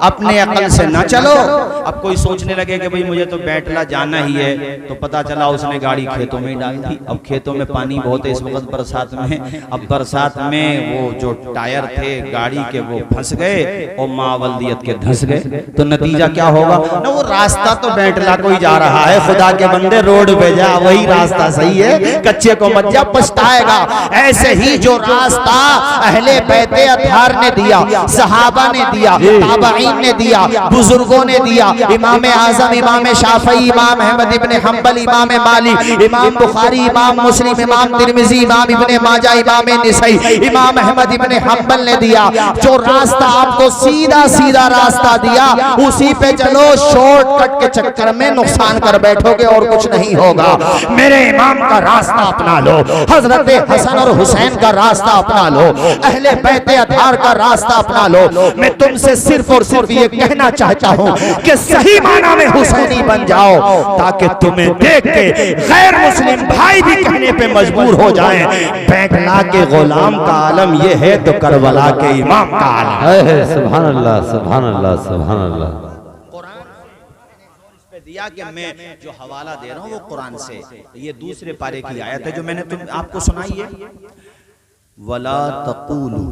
अपने अकल से न चलो। अब कोई सोचने लगे कि भाई मुझे तो बैटला जाना ही है, तो पता चला उसने गाड़ी खेतों में डाल दी। अब खेतों में पानी बहुत है इस वक्त बरसात में, अब बरसात में वो जो टायर थे गाड़ी के वो फंस गए और मावल्दियत के धंस गए, तो नतीजा क्या होगा ना, वो रास्ता तो बैटला को ही जा रहा है, खुदा के बंदे रोड पे जा, वही रास्ता सही है, कच्चे को मत जा, पछताएगा। ऐसे ही जो रास्ता अहले बैते अतहार ने दिया, सहाबा ने दिया, ताबईन ने दिया, बुजुर्गों ने दिया, इमाम आजम, इमाम शाफई, इमाम अहमद इब्ने हंबल, इमाम मालिक, इमाम बुखारी, इमाम मुस्लिम, इमाम तिरमिजी, इमाम इब्ने माजा, इमाम निसई, इमाम अहमद इब्ने हंबल ने दिया। जो रास्ता आपको सीधा सीधा रास्ता दिया उसी पे चलो, शॉर्टकट के चक्कर में नुकसान कर बैठोगे और कुछ नहीं होगा। मेरे इमाम का रास्ता अपना लो, हजरत हसन और हुसैन का रास्ता अपना लो, अहले बैते अतहार का रास्ता अपना लो। मैं तुमसे सिर्फ और सिर्फ ये कहना चाहता हूँ कि सही माना में हुसैनी बन जाओ, ताकि तुम्हें देख के गैर मुस्लिम भाई भी कहने पे मजबूर हो जाएं, बैतला के गुलाम का आलम ये है तो करबला के इमाम का आलम है। सुभान अल्लाह, सुभान अल्लाह, सुभान अल्लाह। कुरान पे दिया कि मैं जो हवाला दे रहा हूँ वो कुरान से, ये दूसरे पारे की आयत है जो मैंने तुम आपको सुनाई है। वला तक़ूलू,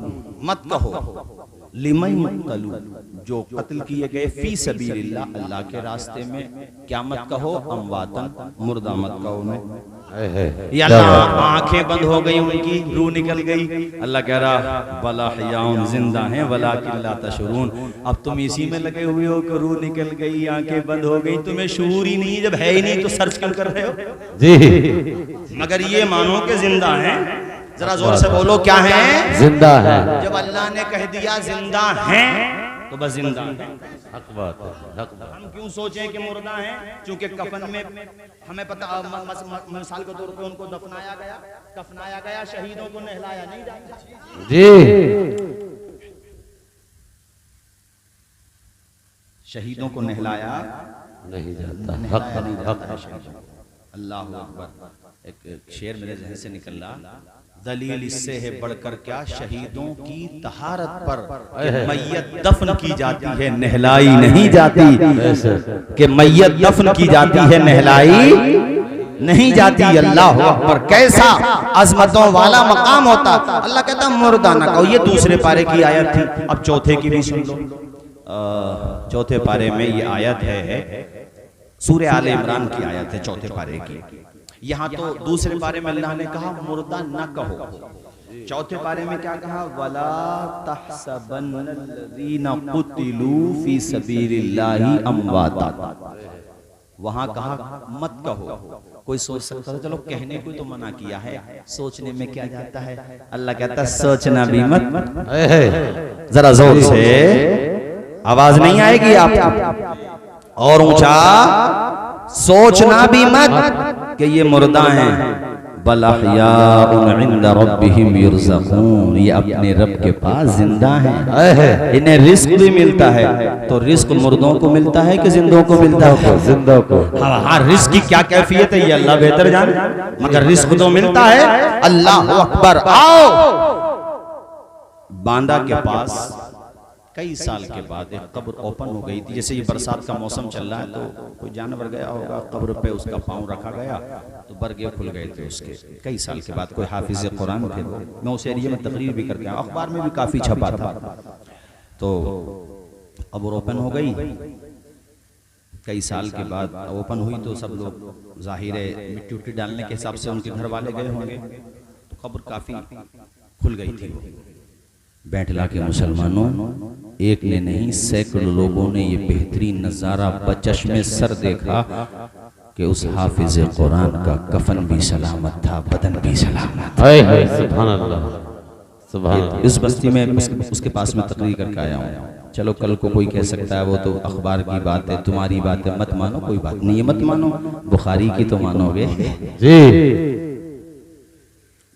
मत कहो, लिमन युक़्तलू, जो कत्ल किए गए फी सबीलिल्लाह, अल्लाह के रास्ते में, क्या मत कहो, अमवातन, मुर्दा मत कहो उन्हें। या अल्लाह आंखें बंद हो गई उनकी, रूह निकल गई, अल्लाह कह रहा बला हयाउन, जिंदा हैं वलाकिन ला तशऊरून। अब तुम इसी में लगे हुए हो कि रूह निकल गई, आंखें बंद हो गई, तुम्हें शऊर ही नहीं, जब है ही नहीं तो सर्च क्यों कर रहे हो जी। मगर ये मानो कि जिंदा हैं, जरा जोर से बोलो क्या है, जिंदा है। जब अल्लाह ने कह दिया जिंदा हैं तो बस जिंदा हैं। हक बात है, हक बात। हम क्यों सोचें कि मुर्दा हैं, क्योंकि कफन में हमें पता, मिसाल के तौर पे उनको दफनाया गया, शहीदों को नहलाया नहीं जाता जी, शहीदों को नहलाया नहीं जाता, नहलाया नहीं हक जाता है शहीदों। अल्लाह अकबर। एक शेर मेरे जहन से निकल रहा, दलील इससे है बढ़कर क्या, शहीदों की तहारत पर मैयत दफन की जाती है, नहलाई नहीं जाती, कि मैयत दफन की जाती है, नहलाई नहीं जाती। अल्लाह अकबर, कैसा अजमतों वाला मकाम होता। अल्लाह कहता मुर्दा न कहो, ये दूसरे पारे की आयत थी। अब चौथे की भी सुन लो। चौथे पारे में ये आयत है, सूरह आले इमरान की आयत है, चौथे पारे की। यहाँ तो दूसरे पारे में अल्लाह ने कहा मुर्दा न कहो, चौथे पारे में क्या कहा, वला तहसबन्नल्लज़ीना कुतिलू फी सबीलिल्लाहि अमवाता। वहां कहा मत कहो। कोई सोच सकता था चलो कहने को तो मना किया है, सोचने में क्या जाता है। अल्लाह कहता सोचना भी मत। जरा जोर से आवाज नहीं आएगी आपको, और ऊंचा सोचना भी मत कि ये मुर्दा हैं, बल अहयाउन इंदा रब्बिहिम युरज़क़ून, ये अपने रब के पास जिंदा हैं, इन्हें रिस्क भी मिलता है। तो रिस्क मुर्दों को मिलता है कि जिंदों को मिलता है? जिंदा को। हाँ, रिस्क की क्या कैफियत है ये अल्लाह बेहतर जाने, मगर रिस्क तो मिलता है। अल्लाह अकबर। आओ, बांदा के पास कई साल के बाद एक कब्र ओपन हो गई थी। जैसे ये बरसात का मौसम चल रहा है तो कोई जानवर गया होगा, कब्र पे उसका पांव रखा गया तो बरगे खुल गए थे उसके। कई साल के बाद कोई हाफिज कुरान थे, मैं उस एरिया में तकरीर भी करके आया, अखबार में भी काफी छपा था। तो कब्र ओपन हो गई, कई साल के बाद ओपन हुई तो सब लोग जाहिर है मिट्टी उट्टी डालने के हिसाब से उनके घर वाले गए होंगे, तो कब्र काफी खुल गई थी। बैठला के मुसलमानों, एक ने नहीं सैकड़ों लोगों ने ये बेहतरीन नजारा बचश्मे सर देखा कि उस हाफिज कुरान का कफन भी सलामत था, बदन भी सलामत था। सुभान अल्लाह, सुभान अल्लाह। इस बस्ती में उसके पास में तकरीर करके आया हूँ। चलो कल को कोई कह सकता है वो तो अखबार की बात है, तुम्हारी बात है, मत मानो, कोई बात नहीं है, मत मानो, बुखारी की तो मानोगे जी।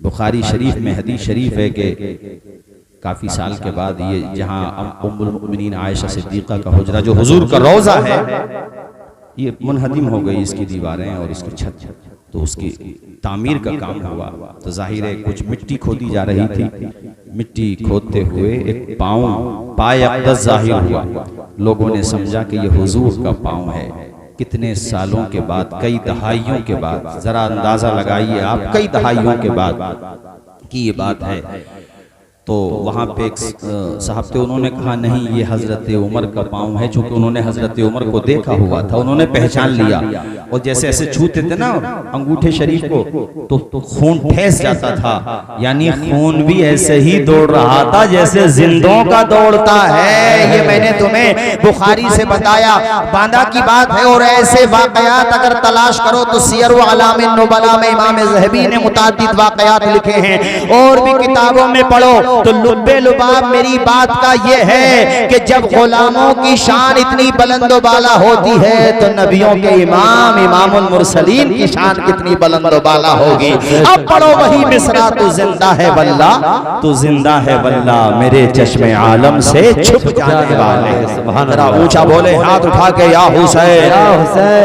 बुखारी शरीफ में हदीस शरीफ है कि काफी साल के बाद ये जहां उम्मुल मोमिनीन आयशा सिद्दीका का हुजरा जो हुजूर का रोजा है, ये मुनहदिम हो गई इसकी दीवारें और इसकी छत, तो उसकी तामीर का काम हुआ। तो जाहिर है कुछ मिट्टी खोदी जा रही थी, मिट्टी खोदते हुए एक पाय अक़दस जाहिर हुआ। लोगों ने समझा कि ये हुजूर का पाँव है। कितने सालों के बाद, कई दहाइयों के बाद, जरा अंदाजा लगाइए आप, कई दहाइयों के बाद की ये बात है। तो वहाँ पे एक साहब थे, उन्होंने कहा नहीं ये हजरत उमर का पाँव है, चूंकि उन्होंने हजरत उमर को देखा हुआ था, उन्होंने पहचान लिया। और जैसे ऐसे छूते थे ना अंगूठे शरीफ को तो खून ठेस जाता था, यानी खून भी ऐसे ही दौड़ रहा था जैसे जिंदों का दौड़ता है। ये मैंने तुम्हें बुखारी से बताया, बांदा की बात है। और ऐसे वाकयात अगर तलाश करो तो सियर व अलाम नुबला में इमाम ज़हबी ने मुताद्दिद वाकयात लिखे हैं, और भी किताबों में पढ़ो। तो लुब्बे लुबाब मेरी बात का ये है कि जब गुलामों की शान इतनी बुलंद बाला होती है तो नबियों के इमाम इमामुल मुरसलीन की शान कितनी बुलंद बाला होगी। अब पढ़ो वही मिसरा, तू जिंदा है वल्ला, तू जिंदा है वल्ला, मेरे चश्मे आलम से छुप जाने वाले। जरा ऊंचा बोले, हाथ उठा के या हुसैन,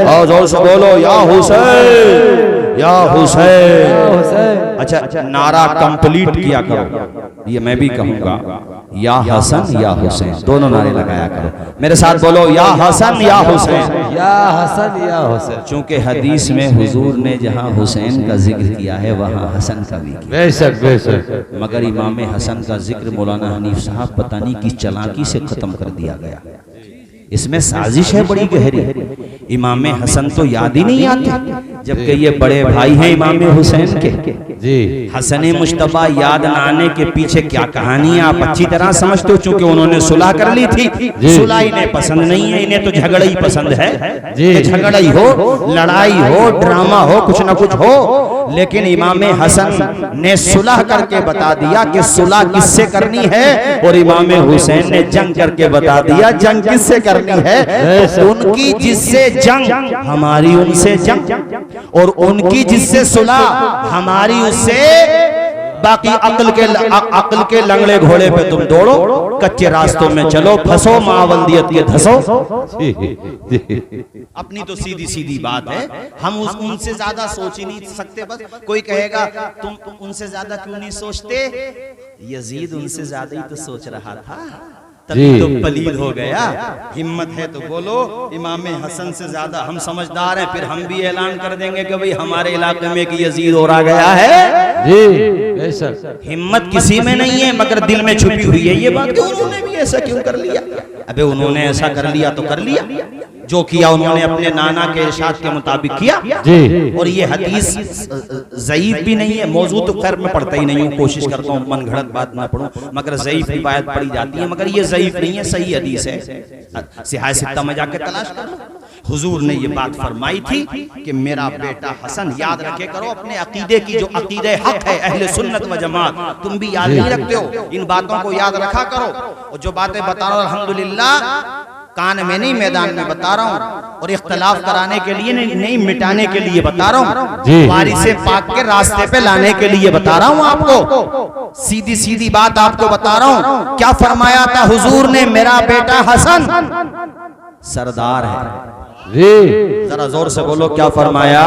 और जोर से बोलो या हुसैन, या हुसैन। अच्छा, नारा कंप्लीट किया करो, ये मैं भी कहूंगा, या हसन या हुसैन, दोनों नारे लगाया करो। मेरे साथ बोलो, या हसन या हुसैन, या हसन या हुसैन। चूंकि हदीस में हुजूर ने जहां हुसैन का जिक्र किया है वहां हसन का भी किया। बेशक बेशक। मगर इमाम हसन का जिक्र मौलाना हनीफ साहब पता नहीं किस चालाकी से खत्म कर दिया गया। इसमें साजिश है बड़ी गहरी। इमाम हसन तो याद ही नहीं आते, जबकि ये बड़े भाई हैं इमाम हुसैन के जी। हसन मुश्तबा याद न आने के पीछे क्या कहानी आप अच्छी तरह समझते हो, चूंकि उन्होंने सुलह कर ली थी। सुलह इन्हें पसंद नहीं है, इन्हें तो झगड़ा ही पसंद है। झगड़ा ही हो, लड़ाई हो, ड्रामा हो, कुछ ना कुछ हो। लेकिन इमाम हसन ने सुलह करके बता दिया कि सुलह किससे करनी है, और इमाम हुसैन ने जंग करके बता दिया जंग किससे करनी है। उनकी जिससे जंग हमारी उनसे जंग, और उनकी जिससे सुलह हमारी उससे। बाकी अक्ल के लंगड़े घोड़े पे तुम दौड़ो, कच्चे रास्तों में चलो, फंसो मावल्दियत के धसो। अपनी तो सीधी सीधी बात है, हम उनसे ज्यादा सोच ही नहीं सकते। बस कोई कहेगा तुम उनसे ज्यादा क्यों नहीं सोचते, यजीद उनसे ज्यादा ही तो सोच रहा था, तभी तो पलीद हो गया। हिम्मत है तो बोलो, इमाम हसन से ज्यादा हम समझदार हैं, फिर हम भी ऐलान कर देंगे कि भाई हमारे इलाके में कि यजीद और आ गया है जी। बेशक। हिम्मत किसी में नहीं है मगर दिल में छुपी हुई है ये बात कि उन्होंने भी ऐसा क्यों कर लिया। अबे उन्होंने ऐसा कर लिया तो कर लिया, जो किया उन्होंने अपने नाना के इरशाद के मुताबिक किया जी। और ये हदीस ज़ईफ भी नहीं है, मौजू तो खैर मैं पढ़ता ही नहीं हूँ, कोशिश करता हूँ मन घड़त बात ना पढ़ूं, मगर ज़ईफ रिवायत पढ़ी जाती है, मगर ये ज़ईफ नहीं है, सही हदीस है। सिहाह सित्ता में जाके तलाश कर लो। हुजूर ने ये बात फरमाई थी कि मेरा बेटा हसन, याद रखे करो अपने अकीदे की, जो अकीदे हक है अहले सुन्नत व जमात, तुम भी याद नहीं रखते हो, इन बातों को याद रखा करो। और जो बातें बता रहा हूं अल्हम्दुलिल्लाह कान में नहीं, मैदान में बता रहा हूँ, और इख्तलाफ कराने के लिए नहीं, मिटाने के लिए बता रहा हूँ, वारिसे पाक के रास्ते पे लाने के लिए बता रहा हूँ आपको। सीधी सीधी बात आपको बता रहा हूँ। क्या फरमाया था हुजूर ने? मेरा बेटा हसन सरदार है। जी जरा जोर से बोलो, क्या फरमाया?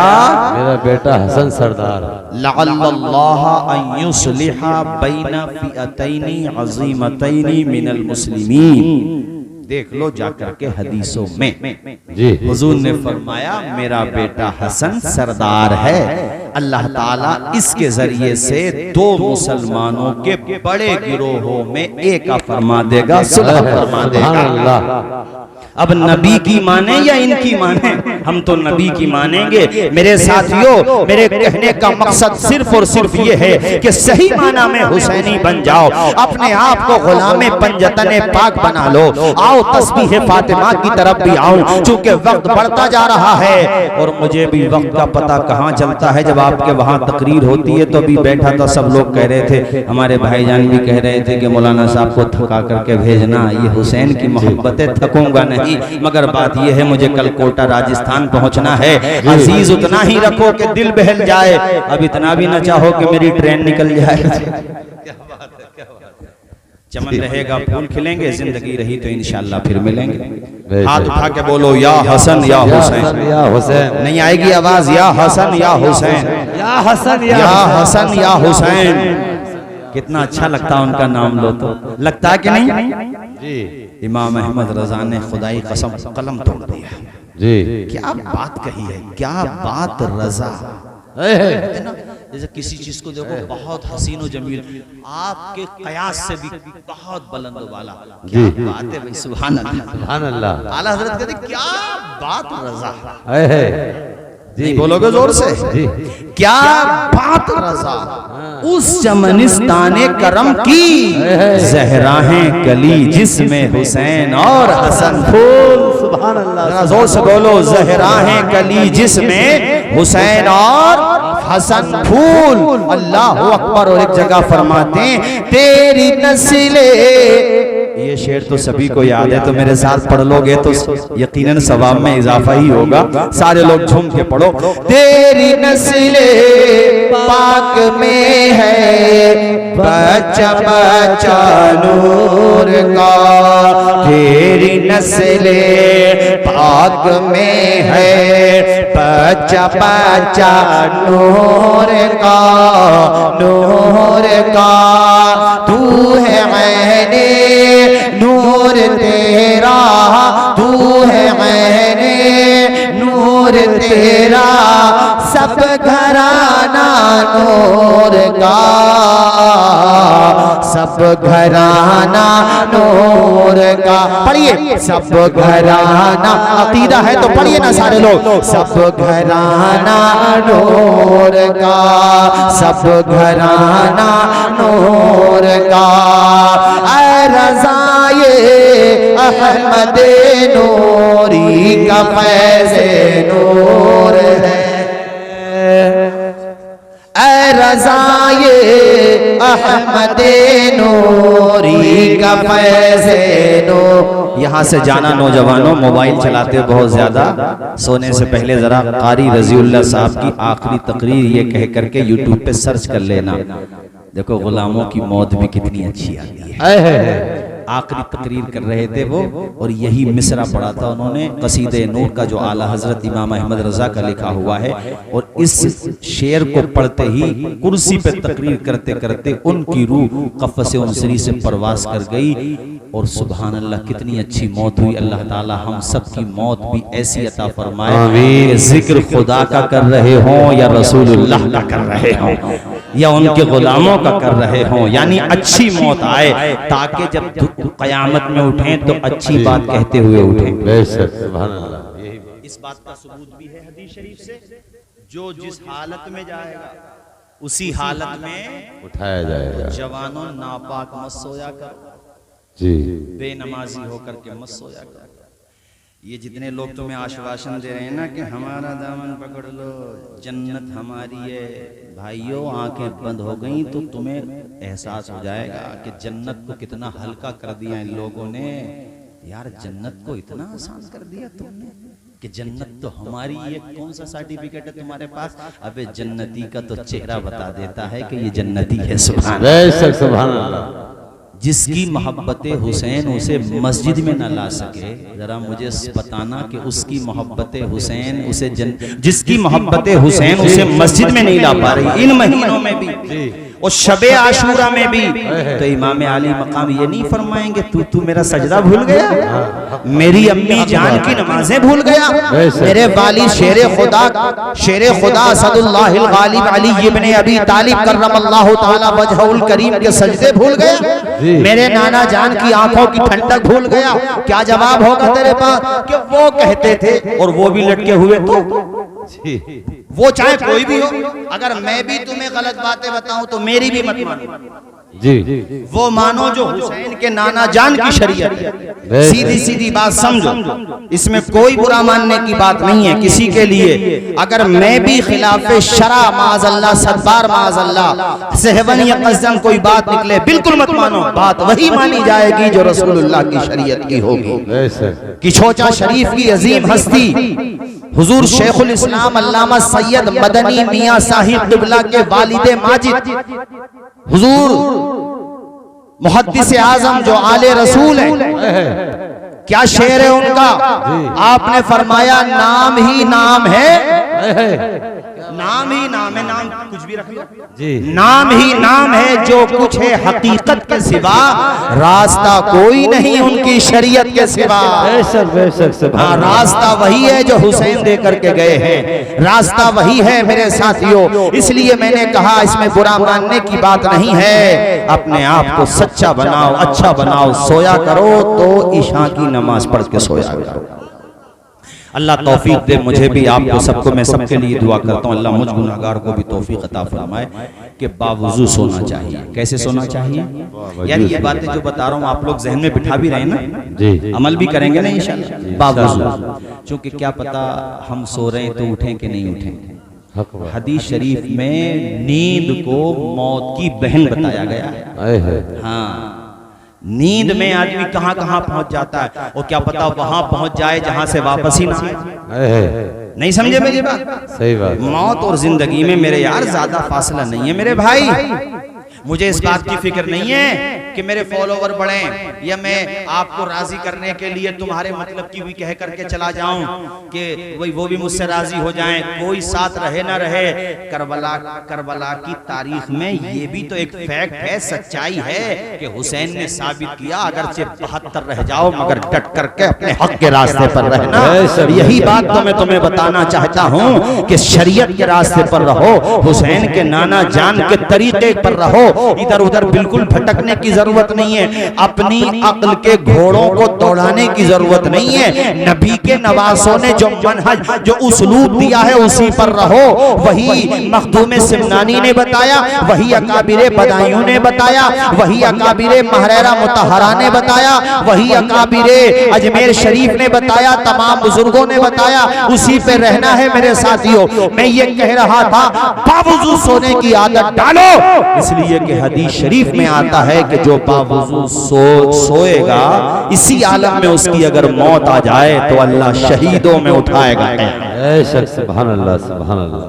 मेरा बेटा हसन सरदार है। लअल्लाह अन युस्लिहा बैना फिअतैनी अज़ीमतैनी मिनल मुस्लिमीन। देख लो जाकर के हदीसों में जी हुजूर ने फरमाया मेरा बेटा हसन सरदार है। अल्लाह ताला इसके जरिए से दो मुसलमानों के बड़े गिरोहों में एक का फरमा देगा, सुलह फरमा देगा। अब नबी की माने या इनकी माने? हम तो नबी की मानेंगे। मेरे साथियों, मेरे कहने का मकसद सिर्फ और सिर्फ ये है कि सही माना में हुसैनी बन जाओ, अपने आप को गुलामे पंजतने पाक बना लो। आओ तस्बीह फातिमा की तरफ भी आओ, चूंकि वक्त बढ़ता जा रहा है और मुझे भी वक्त का पता कहाँ चलता है। जब आपके वहाँ तकरीर होती है तो अभी बैठा था, सब लोग कह रहे थे, हमारे भाईजान भी कह रहे थे कि मौलाना साहब को थका करके भेजना, ये हुसैन की मोहब्बत है, थकूंगा नहीं। मगर बात यह है मुझे कल कोटा राजस्थान पहुंचना है। अजीज उतना ही रखो कि दिल बहल जाए, अब इतना भी न चाहो कि मेरी ट्रेन निकल जाए। चमन रहेगा, फूल खिलेंगे, जिंदगी रही तो इंशाल्लाह फिर मिलेंगे। हाथ उठा के बोलो या हसन या हुसैन। या हुसैन। नहीं आएगी आवाज? या हसन या हुसैन, या हसन या हसन या हुसैन। कितना अच्छा लगता है उनका नाम लो तो, लगता है कि नहीं? जी इमाम अहमद रजा ने खुदाई कसम कलम तोड़ दिया। जी क्या बात कही है, क्या बात रजा। जैसे किसी चीज को देखो बहुत हसीन जमील, आपके कयास से भी बहुत बुलंद वाला, क्या बात है भाई, सुभान अल्लाह। सुभान अल्लाह। आला हजरत कहते क्या बात रजा। जी बोलोगे जोर से? जी क्या बात रजा। उस चमनिस्ताने करम की जहराहें कली जिसमें हुसैन और हसन फूल। सुभान अल्लाह। जोर से बोलो, जहराहें कली जिसमें हुसैन और हसन फूल। अल्लाह अकबर। और एक जगह फरमाते हैं तेरी नस्ले, ये शेर तो सभी को याद है, तो मेरे साथ पढ़ लोगे तो यकीनन सवाब में इजाफा ही होगा। सारे लोग झूम के पढ़ो। तेरी नस्ले पाक में है बच्चा बच्चा नूर का, तेरी नस्ले पाक में है बच्चा बच्चा नूर का, नूर का। तू है मैंने नूर तेरा, तू है मैंने नूर तेरा, सब घराना नूर का, सब घराना नूर का। पढ़िए, सब घराना, अकीदा है तो पढ़िए ना सारे लोग। सब घराना नूर का, सब घराना नूर का। ऐ रज़ाए अहमद नूरी का फैज़े नूर है, ऐ रज़ाए अहमद नूरी का फैज़े नूर। यहाँ से जाना नौजवानों, मोबाइल चलाते हो बहुत ज्यादा, सोने से पहले जरा कारी रजीउल्लाह साहब की आखिरी तकरीर ये कह करके यूट्यूब पे सर्च कर लेना। देखो गुलामों की मौत भी कितनी अच्छी आती है। आखिरी तकरीर कर रहे थे वो, और यही मिसरा पढ़ा था उन्होंने, कसीदे नूर का जो आला हजरत इमाम अहमद रजा का लिखा हुआ है। और इस शेर को पढ़ते ही कुर्सी पे तकरीर करते करते उनकी रूह कफ़स उनसरी से परवास कर गई। और सुभान अल्लाह कितनी अच्छी मौत हुई। अल्लाह ताला हम सब की मौत भी ऐसी अता फरमाए कि जिक्र खुदा का कर रहे हों या रसूलुल्लाह का कर रहे हों या उनके गुलामों का कर रहे हों, यानी अच्छी मौत आए, ताकि जब कयामत में उठें तो अच्छी बात कहते हुए उठें। सुभान अल्लाह। इस बात का सबूत भी है हदीस शरीफ से, जो जिस हालत में जाएगा उसी हालत में उठाया जाएगा। जवानों नापाक मत सोया करो, जी बेनमाजी होकर के मत सोया करो। ये जितने लोग तुम्हें आश्वासन दे रहे हैं ना कि हमारा दामन पकड़ लो, जन्नत हमारी है, भाइयों आंखें बंद हो गई तो तुम्हें एहसास हो जाएगा कि जन्नत को कितना हल्का कर दिया इन लोगों ने। यार जन्नत को इतना आसान कर दिया तुमने कि जन्नत तो हमारी, ये कौन सा सर्टिफिकेट है तुम्हारे पास? अबे जन्नती का तो चेहरा बता देता है कि ये जन्नती है। सुभान बेशक सुभान अल्लाह। जिसकी मोहब्बत हुसैन उसे मस्जिद में न ला सके, जरा मुझे बताना कि उसकी मोहब्बत हुसैन उसे जिसकी मोहब्बत हुसैन उसे मस्जिद में नहीं ला पा रही इन महीनों में भी और शबे आशूरा में भी, तो इमाम आली मकाम ये नहीं फरमाएंगे तू मेरा सजदा भूल गया, मेरी अम्मी जान की नमाजें भूल गया, मेरे वाली शेर खुदा असदुल्लाहिल गालिब अली इब्ने अबी तालिब कररमल्लाहु तआला वजहुल करीम के सजदे भूल गया, मेरे नाना जान की आंखों की ठंडक भूल गया। क्या जवाब होगा तेरे पास? कि वो कहते थे और वो भी लटके हुए, तो वो चाहे कोई भी हो, अगर मैं भी तुम्हें गलत बातें बताऊं तो मेरी भी मत मानो जी। वो मानो जो हुसैन के नाना जान की शरीयत है। सीधी सीधी बात समझो, इसमें कोई बुरा मानने की बात नहीं है किसी के लिए। अगर मैं भी खिलाफ शरा माज़अल्लाह सदबार माज़अल्लाह सहवन या कसदन कोई बात निकले, बिल्कुल मत मानो, बात वही मानी जाएगी जो रसूलुल्लाह की शरीयत की होगी। कि छोचा शरीफ की अजीम हस्ती हुजूर शेखुल इस्लाम अल्लामा सैयद मदनी मियां साहिब क़िबला के वालिदे माजिद हुजूर मुहद्दिस आजम जो आले रसूल है, क्या शेर है उनका? आपने फरमाया नाम ही नाम है, नाम ही नाम है, नाम कुछ भी रख लो जी, नाम ही नाम है जो कुछ है हकीकत के सिवा, रास्ता कोई नहीं उनकी शरीयत के सिवा। हाँ, रास्ता वही है जो हुसैन दे करके गए हैं, रास्ता वही है मेरे साथियों। इसलिए मैंने कहा इसमें बुरा मानने की बात नहीं है, अपने आप को सच्चा बनाओ, अच्छा बनाओ, सोया करो तो ईशा की नमाज पढ़ के सोया करो। अल्लाह तौफीक दे मुझे भी, आपको सबको, मैं सबके लिए दुआ करता हूँ अल्लाह मुझ गुनाहगार को भी तौफीक अता फरमाए कि बावजूद सोना चाहिए। कैसे सोना चाहिए? यार ये बातें जो बता रहा हूँ आप लोग जहन में बिठा भी रहे ना जी, अमल भी करेंगे ना इंशाल्लाह बावजूद, क्योंकि क्या पता हम सो रहे हैं तो उठें कि नहीं उठें। हदीस शरीफ में नींद को मौत की बहन बताया गया है। हाँ, नींद में आदमी कहां कहां पहुंच जाता है और क्या पता वहां पहुंच जाए जहां से वापस ही ना आए। नहीं समझे मेरी बात? सही बात। मौत और जिंदगी में मेरे यार ज्यादा फासला नहीं है मेरे भाई। मुझे इस बात की फिक्र नहीं है कि मेरे फॉलोवर बढ़ें या मैं आपको राजी करने के लिए तुम्हारे मतलब की भी कह करके चला जाऊं कि वो भी मुझसे राजी हो जाएं, कोई साथ रहे ना रहे। करबला की तारीख में ये भी तो एक फैक्ट है, सच्चाई है कि हुसैन ने साबित किया अगरचे 72 रह जाओ मगर डट करके अपने हक के रास्ते पर रहना। यही बात तो मैं तुम्हें बताना चाहता हूँ कि शरीयत के रास्ते पर रहो, हुसैन के नाना जान के तरीके पर रहो, इधर उधर बिल्कुल भटकने की जरूरत नहीं है, अपनी अक्ल के घोड़ों को दौड़ाने की जरूरत नहीं है। नबी के नवासों ने जो मनहज जो उस्लूब दिया है उसी पर रहो। वही मखदूम सिमनानी ने बताया, वही अकाबिरे बदायूं ने बताया, वही अकाबिरे महरेरा मुतहरा ने बताया, वही अकाबिरे अजमेर शरीफ ने बताया, तमाम बुजुर्गों ने बताया, उसी पे रहना है मेरे साथियों। मैं ये कह रहा था बावजूद सोने की आदत डालो, इसलिए कि हदीस शरीफ में आता है कि जो बावजूद सोएगा इसी आलम में उसकी अगर मौत आ जाए तो अल्लाह शहीदों में उठाएगा। सुभान अल्लाह, सुभान अल्लाह।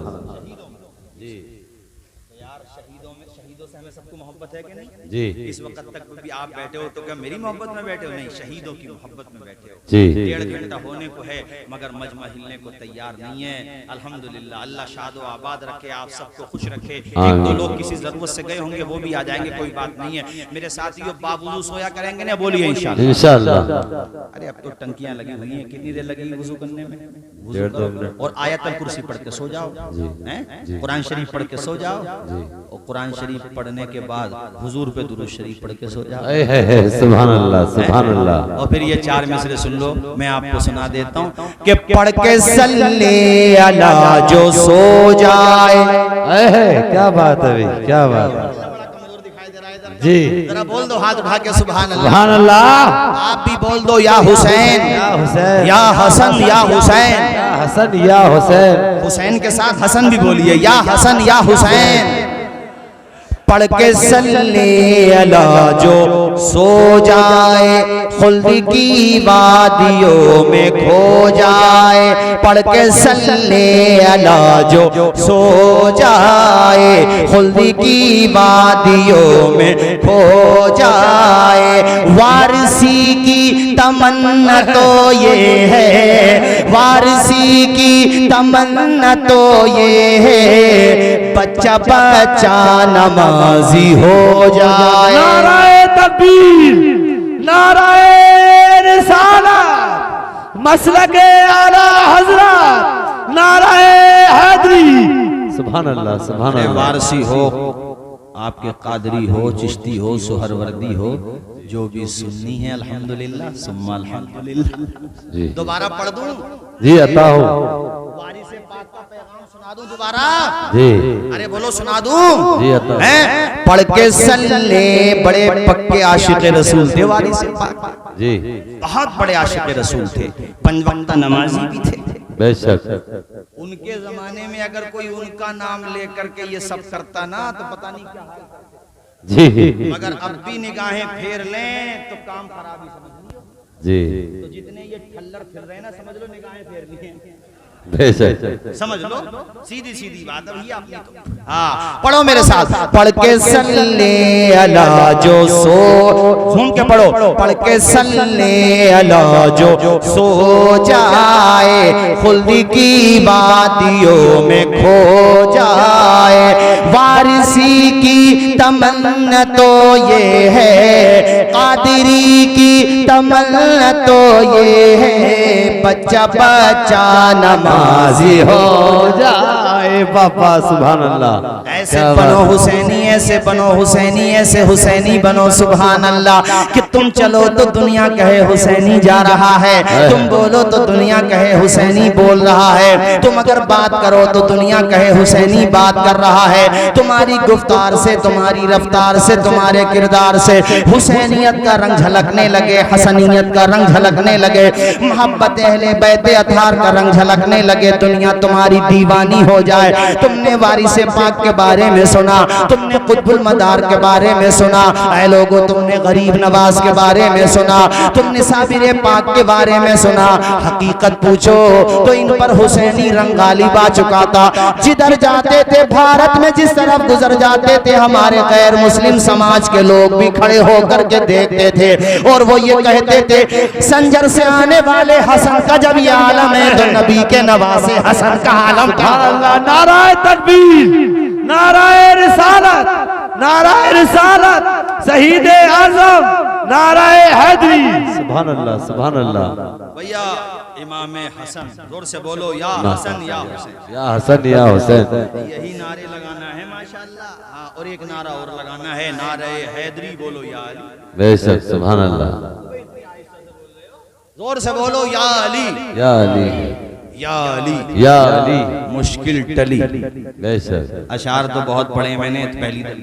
शहीदों से हमें सबको मोहब्बत है कि नहीं जी? इस वक्त तक भी आप बैठे हो तो क्या मेरी मोहब्बत में बैठे हो? नहीं, शहीदों की मोहब्बत में बैठे हो जी। 1.5 घंटा होने को है मगर मजमा हिलने को तैयार नहीं है। अल्हम्दुलिल्लाह, अल्लाह शादो आबाद रखे, आप सबको खुश रखे। एक दो लोग किसी जरूरत से गए होंगे वो भी आ जाएंगे, कोई बात नहीं है मेरे साथियों। बावजूद सोया करेंगे ना, बोलिए इंशाल्लाह इंशाल्लाह। अरे अब तो टंकियां लगी हुई हैं, कितनी देर लगेगी वुजू करने में? और आयतल कुर्सी पढ़ के सो जाओ, कुरान शरीफ पढ़ के सो जाओ, और कुरान शरीफ पढ़ने के बाद हुजूर पे दुरूद शरीफ पढ़ के सो जाओ। सुभान अल्लाह, सुभान अल्लाह। और फिर ये 4 मिसरे सुन लो, मैं आपको सुना देता हूँ कि पढ़ के सल्ले अला जो सो जाए। क्या बात है भाई, क्या बात जी। जरा बोल दो हाथ उठा के सुभान अल्लाह, सुभान अल्लाह। आप भी बोल दो या हुसैन, या हुसैन, या हसन, या हुसैन, या हसन, या हुसैन। हुसैन के साथ हसन भी बोलिए, या हसन या हुसैन। पढ़ के सल्ले अला जो सो जाए खुल्द की वादियों में खो जाए। पढ़ के सल्ले अला जो सो जाए खुल्द की वादियों में खो जाए। वारसी की तमन्ना तो ये है, वारसी की तमन्ना तो ये है, बच्चा बच्चा नमाजी हो जाए। नाराए तकबीर, नाराए रिसालत, मसलके आला हजरत, नाराए हैदरी। सुभान अल्लाह, सुभान अल्लाह। वारसी हो, आपके कादरी हो, चिश्ती हो, सुहरवर्दी हो, जो भी सुन्नी है अल्हम्दुलिल्लाह सुम्मा अल्हम्दुलिल्लाह। जी दोबारा पढ़ दूं? जी अता हो वारिसे पाक का पैगाम सुना दूं दोबारा? जी अरे बोलो सुना दूं? जी अता हैं? पढ़ के सल्ले, बड़े पक्के आशिक रसूल थे वारिसे पाक, जी बहुत बड़े आशिक रसूल थे, पंज वक्त नमाजी भी थे। बेशक। उनके जमाने में अगर कोई उनका नाम लेकर के ये सब करता ना तो पता नहीं क्या हाल। जी मगर अब भी निगाहें फेर लें तो काम खराब ही समझ लो। जी तो जितने ये ठल्लर फिर रहे हैं ना, समझ लो निगाहें फेर ली हैं। बेशक। समझ लो, सीधी सीधी बात है भैया आपने तो। हाँ पढ़ो मेरे साथ। पढ़ के सल्ले अला जो सो, घूम के पढ़ो। पढ़ के सल्ले अला जो सो जाए खुल्द की वादियों में खो जाए। वारिसी की तमन्ना तो ये है, कादरी की तमन्ना तो ये है, बच्चा बच्चा नमाजी हो जाए। बाबा सुभान अल्लाह। ऐसे बनो हुसैनी, ऐसे बनो हुसैनी, ऐसे हुसैनी बनो सुभान अल्लाह। कि तुम चलो तो दुनिया कहे हुसैनी जा रहा है, तुम बोलो तो दुनिया कहे हुसैनी बोल रहा है, तुम अगर बात करो तो दुनिया कहे हुसैनी बात कर रहा है। तुम्हारी गुफ्तार से, तुम्हारी रफ्तार से, तुम्हारे किरदार से हुसैनियत का रंग झलकने लगे, हसनियत का रंग झलकने लगे, मोहब्बत अहले बैत अतहार का रंग झलकने लगे, दुनिया तुम्हारी दीवानी हो जाए। तुमने वारिसे पाक के बारे में सुना, तुमने कुतुबुल मदार के बारे में सुना, ऐ लोगों तुमने गरीब नवाज के बारे में सुना, तुमने साबिर पाक के बारे में सुना। हकीकत पूछो तो इन पर हुसैनी रंग गालिब आ चुका था। जिधर जाते थे भारत में, जिस तरफ गुजर जाते थे, हमारे गैर मुस्लिम समाज के लोग भी खड़े होकर के देखते थे और वो ये कहते थे, संजर से आने वाले हसन का जब ये आलम है तो नबी के नवासे हसन का आलम था। नाराए तकबीर, नाराए रिसालत, नाराए रिसालत, शहीद आजम, नाराए हैदरी। सुभान अल्लाह, सुभान अल्लाह। भैया इमाम हसन, जोर से बोलो या हसन या हुसैन। या हसन या हुसैन। यही नारे लगाना है माशाअल्लाह। हाँ, और एक नारा और लगाना है, नारे हैदरी बोलो या अली। बेशक सुभान अल्लाह। जोर से बोलो या अली, या अली, या अली, या अली। मुश्किल टली। बेशक। अशार तो बहुत पढ़े मैंने,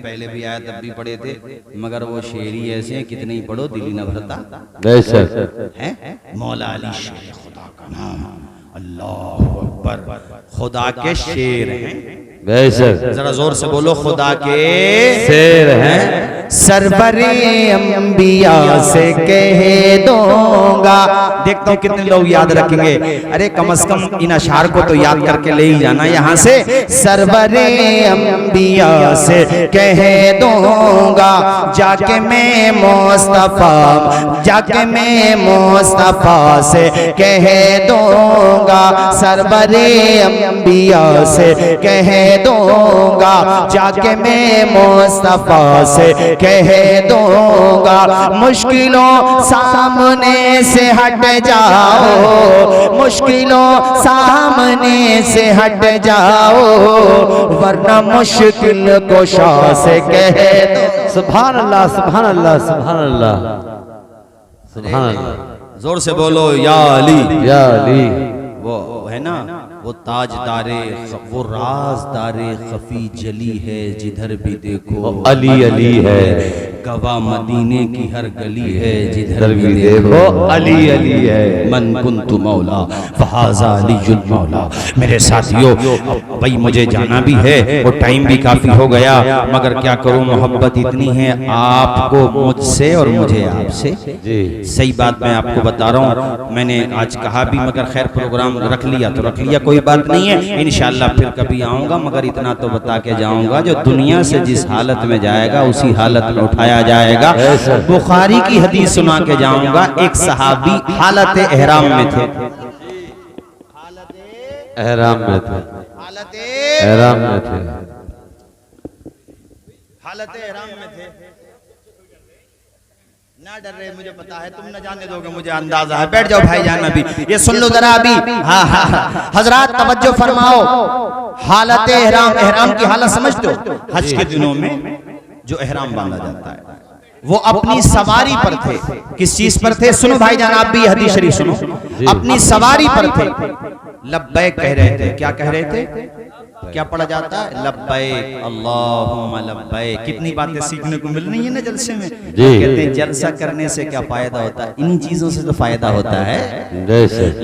पहले भी आया तब भी पढ़े थे, मगर वो शेरी ऐसे हैं कितने ही पढ़ो दिल ही न भरता। बेशक। हैं मौला अली शेर खुदा का नाम, अल्लाह अकबर, खुदा के शेर हैं। बेशक। जरा जोर से बोलो खुदा के शेर हैं। सरवरे अंबिया से कह दूंगा। देखता हूँ कितने लोग याद रखेंगे। अरे कम से कम इन अशार को तो याद करके ले ही जाना यहाँ से। सरवरे अंबिया से कह दूंगा, जाके मैं मुस्तफा, जाके मैं मुस्तफा से कह दूंगा। सरवरे अंबिया से कह दूंगा, जाके मैं मुस्तफा से कह दूंगा। मुश्किलों सामने से हट जाओ, मुश्किलों सामने से हट जाओ, वरना मुश्किल कोशा से कह दो। सुभान अल्लाह, सुभान अल्लाह, सुभान अल्लाह, सुभान अल्लाह। जोर से बोलो या अली, या अली। वो है ना, वो ताजदारे, वो राजदारे खफी जली है, जिधर भी देखो अली अली है। गवाह मदीने की हर गली है, जिधर इधर भी भी देखो देखो अली अली है। मन कुंतु मौला फहाजा अलीयुल मौला। मेरे साथियों, भाई मुझे जाना भी है और टाइम भी काफी हो गया, मगर क्या करूं, मोहब्बत इतनी है आपको मुझसे और मुझे आपसे। जी सही बात मैं आपको बता रहा हूँ, मैंने आज कहा भी, मगर खैर प्रोग्राम रख लिया तो रख लिया, कोई बात नहीं है, इंशाल्लाह फिर कभी आऊंगा। मगर इतना तो बता के जाऊंगा, जो दुनिया से जिस हालत में जाएगा उसी हालत में उठाया जाएगा। बुखारी की हदीस सुना के जाऊंगा। एक सहाबी हालत एहराम में थे, एहराम में थे, हालत एहराम में थे। एहराम में थे। ना डर रहे, मुझे पता है तुम न जाने दोगे, मुझे अंदाजा है। बैठ जाओ भाईजान, अभी ये सुन लो जरा अभी। हाँ, हजरात तवज्जो फरमाओ। हालत एहराम, एहराम की हालत समझते हो? हज के दिनों में जो एहराम बांधा जाता है, वो अपनी सवारी पर थे। किस चीज पर थे? सुनो भाईजान, आप भी हदीस शरीफ सुनो। अपनी सवारी पर थे, लब्बैक कह रहे थे। क्या कह रहे थे? क्या पढ़ा जाता है? लब्बैक अल्लाहुम्मा लब्बैक। कितनी बातें सीखने को मिल रही है ना जलसे में। कहते हैं जलसा करने से क्या फायदा होता है? इन चीजों से तो फायदा होता है।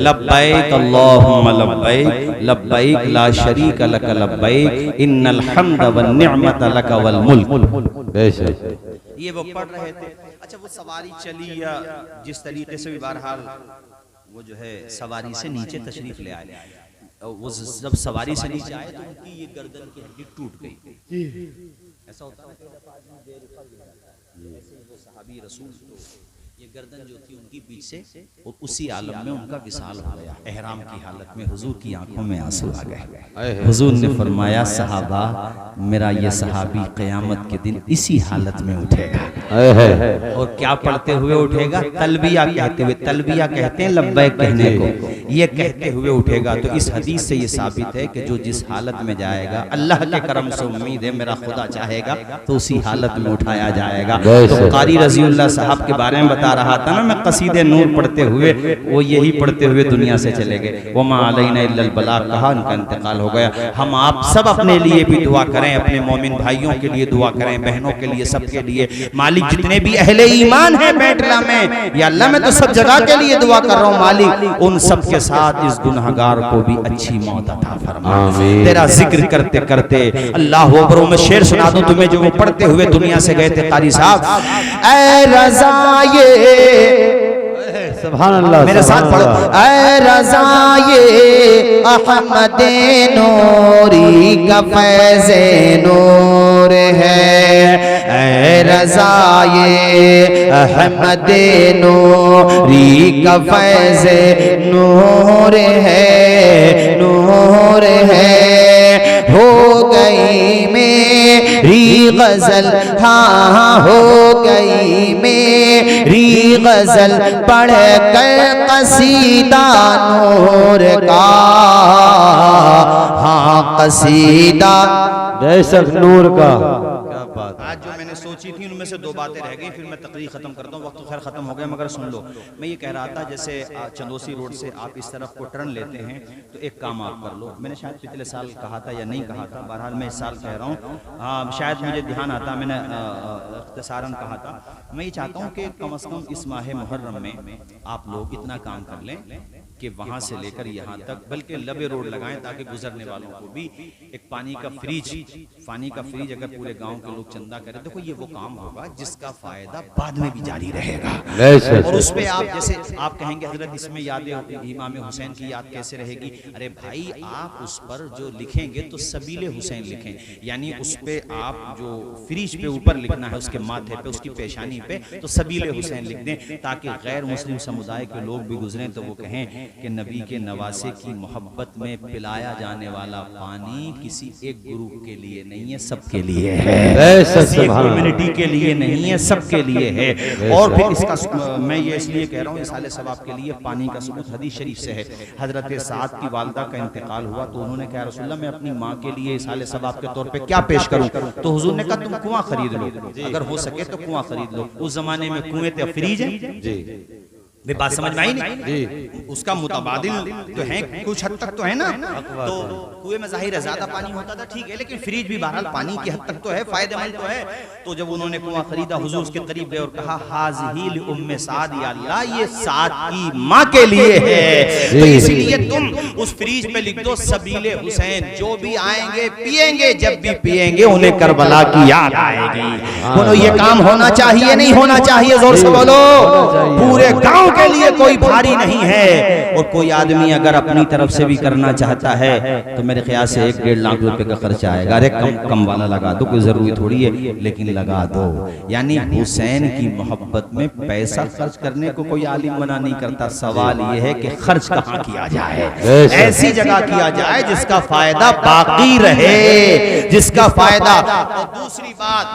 लब्बैक अल्लाहुम्मा लब्बैक लब्बैक ला शरीक लक लब्बैक इन्नल हम्द वन निअमत लक वल मुल्क। ये वो पढ़ रहे थे। अच्छा, वो सवारी चली या जिस तरीके से भी बहरहाल वो जो है सवारी से नीचे तशरीफ ले आए, वो जब सवारी से नीचे आए तो उनकी ये गर्दन की हड्डी टूट गई। ऐसा होता है ऐसे वो सहाबी रसूल, तो ये गर्दन जो थी उनकी बीच से, और उसी आलम में उनका विसाल हो गया। एहराम की हालत में हुजूर की आंखों में आंसू आ गए। हुजूर ने फरमाया, सहाबा, मेरा ये सहाबी क़यामत के दिन इसी हालत में उठेगा। और क्या पढ़ते हुए उठेगा? तलबिया कहते हुए। तलबिया कहते हैं लब्बैक कहने को, ये कहते हुए उठेगा। तो इस हदीस से ये साबित है कि जो जिस हालत में जाएगा, अल्लाह के करम से उम्मीद है मेरा खुदा चाहेगा तो उसी हालत में उठाया जाएगा। तो कारी रज़ियुल्लाह साहब के बारे में बता रहा था ना मैं, कसीदे नूर पढ़ते हुए, वो यही पढ़ते हुए दुनिया से चले गए। वमा अलैना इल्लल बलाग कहा, उनका इंतकाल हो गया। हम आप सब अपने लिए भी दुआ करें, अपने मोमिन भाइयों के लिए दुआ करें, बहनों के लिए, सबके लिए। मालिक जितने भी अहले ईमान हैं बैठला में, या अल्लाह मैं तो सब जगह के लिए दुआ कर रहा हूँ मालिक, उन सब के साथ इस गुनहगार को भी अच्छी मौत अता फरमा। तेरा जिक्र करते करते अल्लाह अकबर, मैं शेर सुना दूं तुम्हें जो वो पढ़ते हुए दुनिया से गए थे कारी साहब। ऐ रज़ाए, सुभान अल्लाह, मेरे साथ पढ़ो। ऐ रज़ाए अहमद नूरी का फैज़े नूर है। ऐ रज़ाए अहमद नूरी का फैज़े नूर है, नूर है। हो गई मेरी गजल, हाँ हो गई मेरी गजल, पढ़ कर कसीदा नूर का, हाँ कसीदा बेशक नूर का। आज जो मैंने सोची थी उनमें से दो बातें रह गई, फिर मैं तकरीर खत्म करता हूँ। वक्त तो खैर खत्म हो गया, मगर सुन लो। मैं ये कह रहा था, जैसे चंदोसी रोड से आप इस तरफ को टर्न लेते हैं तो एक काम आप कर लो। मैंने शायद पिछले साल कहा था या नहीं कहा था, बहरहाल मैं इस साल कह रहा हूँ, शायद मुझे ध्यान आता, मैंने इख्तिसारन कहा था। मैं ये चाहता हूँ कि कम से कम इस माह मुहर्रम में आप लोग इतना काम कर लें कि वहाँ से लेकर यहाँ तक, बल्कि लबे रोड लगाएं, ताकि गुजरने वालों को भी एक पानी का फ्रिज अगर पूरे गांव के लोग चंदा करें, देखो ये वो काम होगा जिसका फायदा बाद में भी जारी रहेगा। और उस पे आप, जैसे आप कहेंगे हजरत इसमें याद इमाम हुसैन की याद कैसे रहेगी? अरे भाई, आप उस पर जो लिखेंगे तो सबीले हुसैन लिखें, यानी उस पे आप जो फ्रिज पे ऊपर लिखना है, उसके माथे पे, उसकी पेशानी पे, तो सबीले हुसैन लिख दें, ताकि गैर मुस्लिम समुदाय के लोग भी गुजरें तो वो कहें कि नबी के नवासे की मोहब्बत में पिलाया जाने वाला पानी किसी एक ग्रुप के लिए नहीं है, सबके लिए है, किसी कम्युनिटी के लिए नहीं है, सबके लिए है। और फिर इसका मैं ये इसलिए कह रहा हूँ, इसाले सवाब के लिए पानी का सबूत हदीस शरीफ से है। हजरत साद की वालदा का इंतकाल हुआ तो उन्होंने कहा, रसूलल्लाह मैं अपनी माँ के लिए इसाले सवाब के तौर पे क्या पेश करूँ? तो हुजूर ने कहा, तुम कुआं खरीद लो, अगर हो सके तो कुआं खरीद लो। उस जमाने में कुएं थे, फ्रिज है जी, वे बात समझ में आई नहीं? उसका मुतबादिल तो है, कुछ हद तक तो है ना। तो कुएं में जाहिर है ज्यादा पानी होता था, ठीक है, लेकिन फ्रिज भी बहरहाल पानी की हद तक तो है, फायदेमंद तो है। तो जब उन्होंने कुआं खरीदा, हुजूर उसके करीब गए और कहा हाज़िही उम्मे साद, या अल्लाह ये साद की माँ के लिए है, तो इसलिए तुम उस फ्रिज पे लिख दो सबीले हुसैन, जो भी आएंगे पिएंगे, जब भी पिएंगे उन्हें करबला की याद आएगी। बोलो ये काम होना चाहिए नहीं होना चाहिए? जोर से बोलो। पूरे गांव के लिए कोई भारी नहीं है, और कोई आदमी अगर अपनी तरफ से भी करना चाहता है तो मेरे ख्याल से 1-1.5 लाख रुपए का खर्चा आएगा। अरे कम वाला लगा दो, कोई जरूरी थोड़ी है, लेकिन लगा दो। यानी हुसैन की मोहब्बत में पैसा खर्च करने को कोई आलिम मना नहीं करता, सवाल ये है कि खर्च कहाँ किया जाए। ऐसी जगह किया जाए जिसका फायदा बाकी रहे, जिसका फायदा। और दूसरी बात,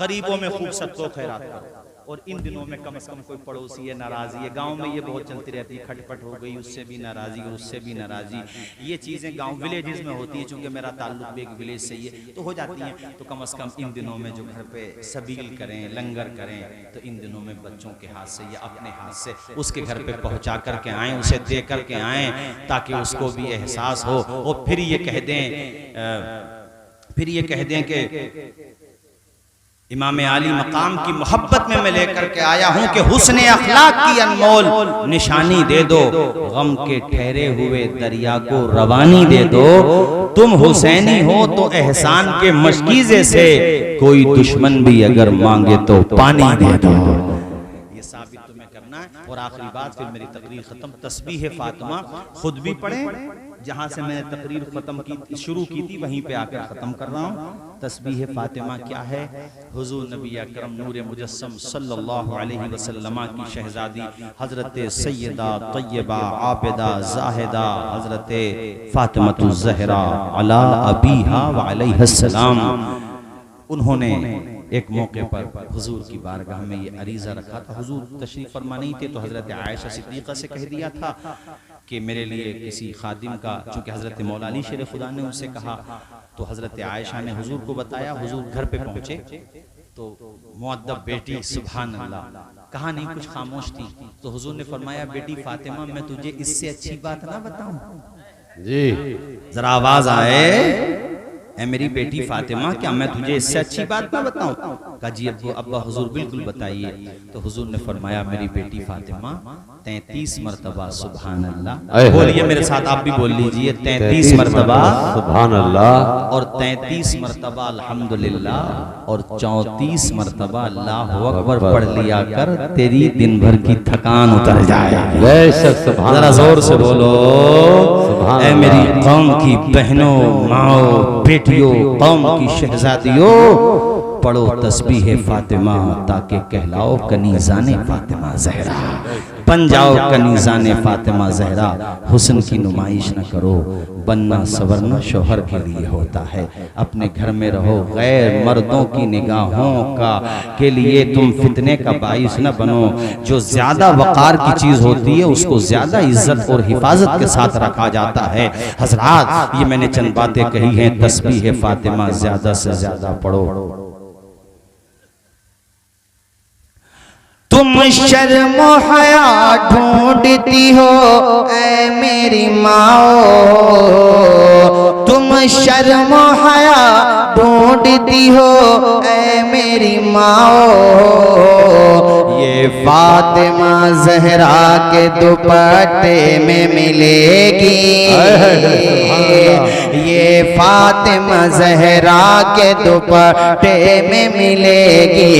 गरीबों में खूब सदको खैरात करो। और इन दिनों में कम से कम कोई पड़ोसी है नाराजी है, गांव में ये बहुत चलती रहती है, खटपट हो गई, उससे भी नाराजी और उससे भी नाराजी। ये चीजें गांव विलेजेस में होती है, चूंकि मेरा ताल्लुक भी एक विलेज से ही है, तो हो जाती हैं। तो कम से कम इन दिनों में जो घर पे सबील करें, लंगर करें, तो इन दिनों में बच्चों के हाथ से या अपने हाथ से उसके घर पे पहुंचा करके आए, उसे दे करके आए, ताकि उसको भी एहसास हो। और फिर ये कह दें कि इमाम आली मकाम की मोहब्बत में मैं लेकर के आया हूं कि हुस्न अखलाक की अनमोल निशानी दे दो, गम के ठहरे हुए दरिया को रवानी दे दो। तुम हुसैनी हो तो एहसान के मशकीजे से कोई दुश्मन भी अगर मांगे तो पानी दे दो। ये साबित तुम्हें करना है। और आखिरी बात, फिर मेरी तकरीर खत्म। तस्बीह फातिमा खुद भी पढ़ें, जहां से मैंने तकरीर खत्म की शुरू की थी वहीं पे आकर खत्म कर रहा हूं। तस्बीह फातिमा क्या है? हुजूर नबी अकरम नूर मुजस्सम सल्लल्लाहु अलैहि वसल्लम की शहजादी हजरत सैयदा तय्यबा आबिदा जाहिदा हजरत फातिमातुज़ ज़हरा अला अबीहा व अलैहिस्सलाम, उन्होंने एक मौके पर हुजूर की बारगाह में ये अरीज़ा रखा था। हुजूर तशरीफ फरमा नहीं थे, तो हजरत आयशा सिद्दीक़ा से कह दिया था कि मेरे लिए किसी खादिम का, चूंकि हजरत मौला अली शेर खुदा ने उनसे कहा, तो हजरत आयशा ने हुजूर को बताया। हुजूर घर पे पहुंचे तो मुअद्दब बेटी, सुभान अल्लाह, कहा नहीं कुछ खामोश थी। तो हुजूर ने फरमाया, बेटी फातिमा, मैं तुझे इससे अच्छी बात ना बताऊं जी? जरा आवाज आए, ऐ मेरी बेटी फातिमा, क्या मैं तुझे इससे अच्छी बात ना बताऊं? कहा जी अब्बा हुजूर बिल्कुल बताइए। तो हुजूर ने फरमाया, मेरी बेटी फातिमा 33 मरतबा सुभान अल्लाह, बोलिए मेरे साथ, आप भी बोल लीजिए, 33 मरतबा सुभान अल्लाह, और 33 मरतबा अल्हम्दुलिल्लाह, और 34 मरतबा अल्लाहु अकबर पढ़ लिया कर, तेरी दिन भर की थकान उतर जाएगी। जरा जोर से बोलो, ऐ मेरी कौम की बहनों, माओ, बेटियों, कौम की शहजादियों, पढ़ो तस्बीह फातिमा, ताकि कहलाओ कनीज़ाने फातिमा ज़हरा, बन जाओ कनीज़ाने फातिमा ज़हरा। हुस्न की नुमाइश न करो, बनना सवरना शौहर के लिए होता है। अपने घर में रहो, गैर मर्दों की निगाहों का के लिए तुम फितने का बाइस न बनो। जो ज्यादा वकार की चीज होती है उसको ज्यादा इज्जत और हिफाजत के साथ रखा जाता है। हजरात, ये मैंने चंद बातें कही हैं, तस्बीह फातिमा ज्यादा से ज्यादा पढ़ो। तुम शर्म हया ढूंढती हो ऐ मेरी माओ, तुम शर्म हया ढूंढती हो ऐ मेरी माओ, ये फातिमा ज़हरा के दुपट्टे में मिलेगी, ये फातिमा ज़हरा के दुपट्टे में मिलेगी,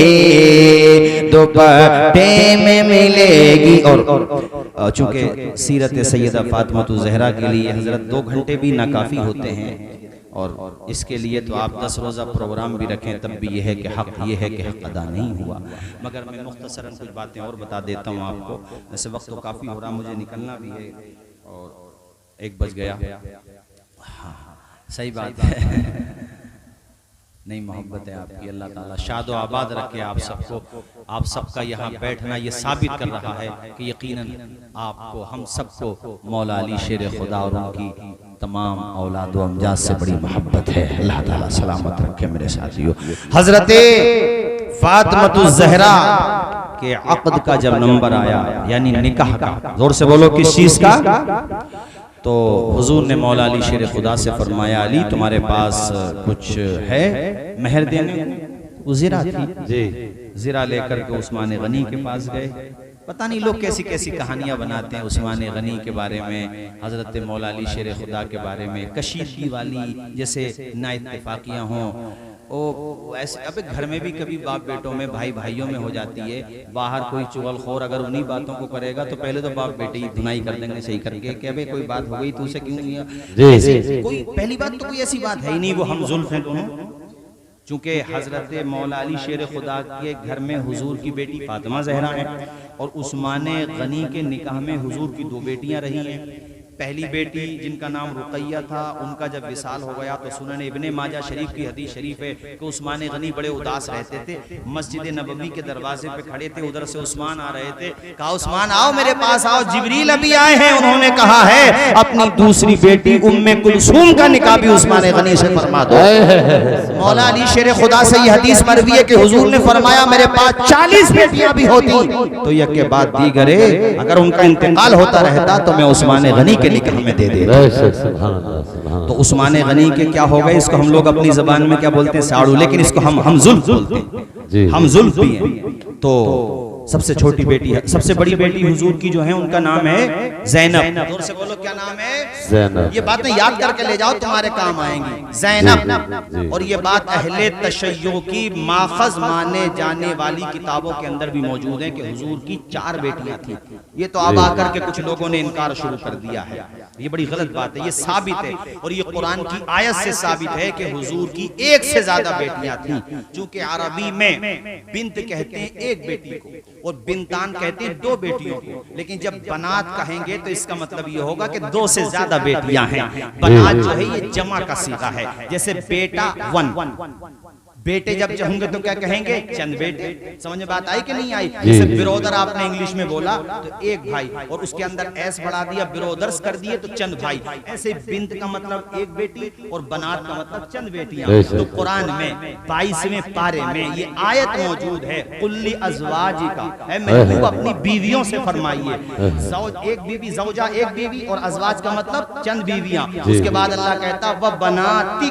दुपट्टे में मिलेगी। और चूंकि सीरत सैयदा फातिमातुज़ ज़हरा के लिए हजरत 2 घंटे भी नाकाफी होते हैं, और इसके लिए तो आप 10 रोज़ा प्रोग्राम भी रखें तब भी यह है कि हक़ अदा नहीं हुआ। मगर मैं मुख्तसरन कुछ बातें और बता देता हूँ आपको। वैसे वक्त तो काफ़ी हो रहा, मुझे निकलना भी है और 1 बज गया। हाँ, सही बात है, नहीं मोहब्बत है आपकी। अल्लाह ताला शादो आबाद रखे आप सबको। आप सबका यहाँ बैठना ये साबित कर रहा है कि यकीनन आपको, हम सबको मौला अली शेर खुदा और उनकी तमाम औलाद व अमजाद से बड़ी मोहब्बत है। अल्लाह ताला सलामत रखे मेरे साथियों। हजरत फातिमा ज़हरा के अक़द का जब नंबर आया, यानी निकाह का, जोर से बोलो किस चीज का, तो हुजूर ने मौला अली शेर खुदा से फरमाया, अली तुम्हारे पास कुछ है मेहर देने? वो ज़िरा थी जी। ज़िरा लेकर के उस्मान गनी के पास गए। पता नहीं लोग कैसी कैसी कहानियां बनाते हैं उस्मान गनी के बारे में, हजरत मौला अली शेर खुदा के बारे में, कशीदगी वाली जैसे ना इत्तेफाकियां हों। ओ ऐसे अब घर में भी कभी बाप बेटों में, भाई भाइयों में हो जाती है। बाहर कोई चुगलखोर अगर उन्हीं बातों को करेगा तो पहले तो बाप बेटे ही धुनाई कर देंगे सही करके कि अबे कोई बात हो गई तो उसे क्यों ऐसे, कोई पहली बात तो कोई ऐसी बात है ही नहीं, वो हम जुल्फ हैं दोनों। चूंकि हजरत मौला अली शेर खुदा के घर में हुजूर की बेटी फातिमा ज़हरा है और उस्मान गनी के निकाह में हुजूर की 2 बेटियां रही हैं। पहली बेटी जिनका नाम रुकैया था, उनका जब विसाल हो गया तो सुनन इब्ने माजा शरीफ की हदीस शरीफ है कि उस्मान गनी बड़े उदास रहते थे। मस्जिद नबवी के दरवाजे पे खड़े थे, उधर से उस्मान आ रहे थे। कहा उस्मान आओ मेरे पास आओ, जिब्रील अभी आए हैं, उन्होंने कहा है अपनी दूसरी बेटी उम्मे कुलसूम का निकाह भी उस्मान गनी से फरमा दो। मौला अली शेर खुदा से ये हदीस मरवी है कि हुजूर ने फरमाया मेरे पास 40 बेटियां भी होती तो यह के बाद दी गरे, अगर उनका इंतकाल होता रहता तो मैं उस्मान गनी के निकाह में दे दे। तो उस्मान गनी के क्या हो गए, इसको हम लोग अपनी जबान में क्या बोलते हैं, साड़ू, लेकिन इसको हम जुल्फ बोलते हैं, हम जुल्फ भी हैं। तो सबसे छोटी बेटी है, सबसे बड़ी बेटी हुजूर की जो है उनका नाम है ज़ैनब। जोर से बोलो क्या नाम है? ज़ैनब। ये बातें याद करके ले जाओ, तुम्हारे काम आएंगी। ज़ैनब। और ये बात अहले तशय्यो की माखज़ माने जाने वाली किताबों के अंदर भी मौजूद है कि हुजूर की 4 बेटियां थी। ये तो अब आकर के कुछ लोगों ने इनकार शुरू कर दिया है, ये बड़ी गलत बात है। ये साबित है और ये कुरान की आयत से साबित है कि हुजूर की 1 से ज्यादा बेटियां थी। चूंकि अरबी में बिन्त कहते हैं 1 बेटी को और बिन्तान कहते हैं 2 बेटियों को, लेकिन जब बनात कहेंगे तो इसका मतलब ये होगा कि 2 से ज्यादा बेटियां हैं। बनात जो है ये जमा का सीगा है, जैसे बेटा 1, बेटे जब होंगे तो क्या कहेंगे, चंद बेटे। समझ में बात आई कि नहीं आई? जैसे बिरोदर आपने इंग्लिश में बोला तो 1 भाई और उसके अंदर एस बढ़ा दिया, बिरोदर्स कर दिए तो चंद भाई। ऐसे बिन्त का मतलब 1 बेटी और बनात का मतलब चंद बेटियां। तो कुरान में 22वें पारे में ये आयत मौजूद है, कुल्ली अज़वाजी का है, महबूब अपनी बीवियों से फरमाइए। ज़ौज 1 बीवी, ज़ौजा 1 बीवी और अज़वाज का मतलब चंद बीवियां। उसके बाद अल्लाह कहता वह बनाती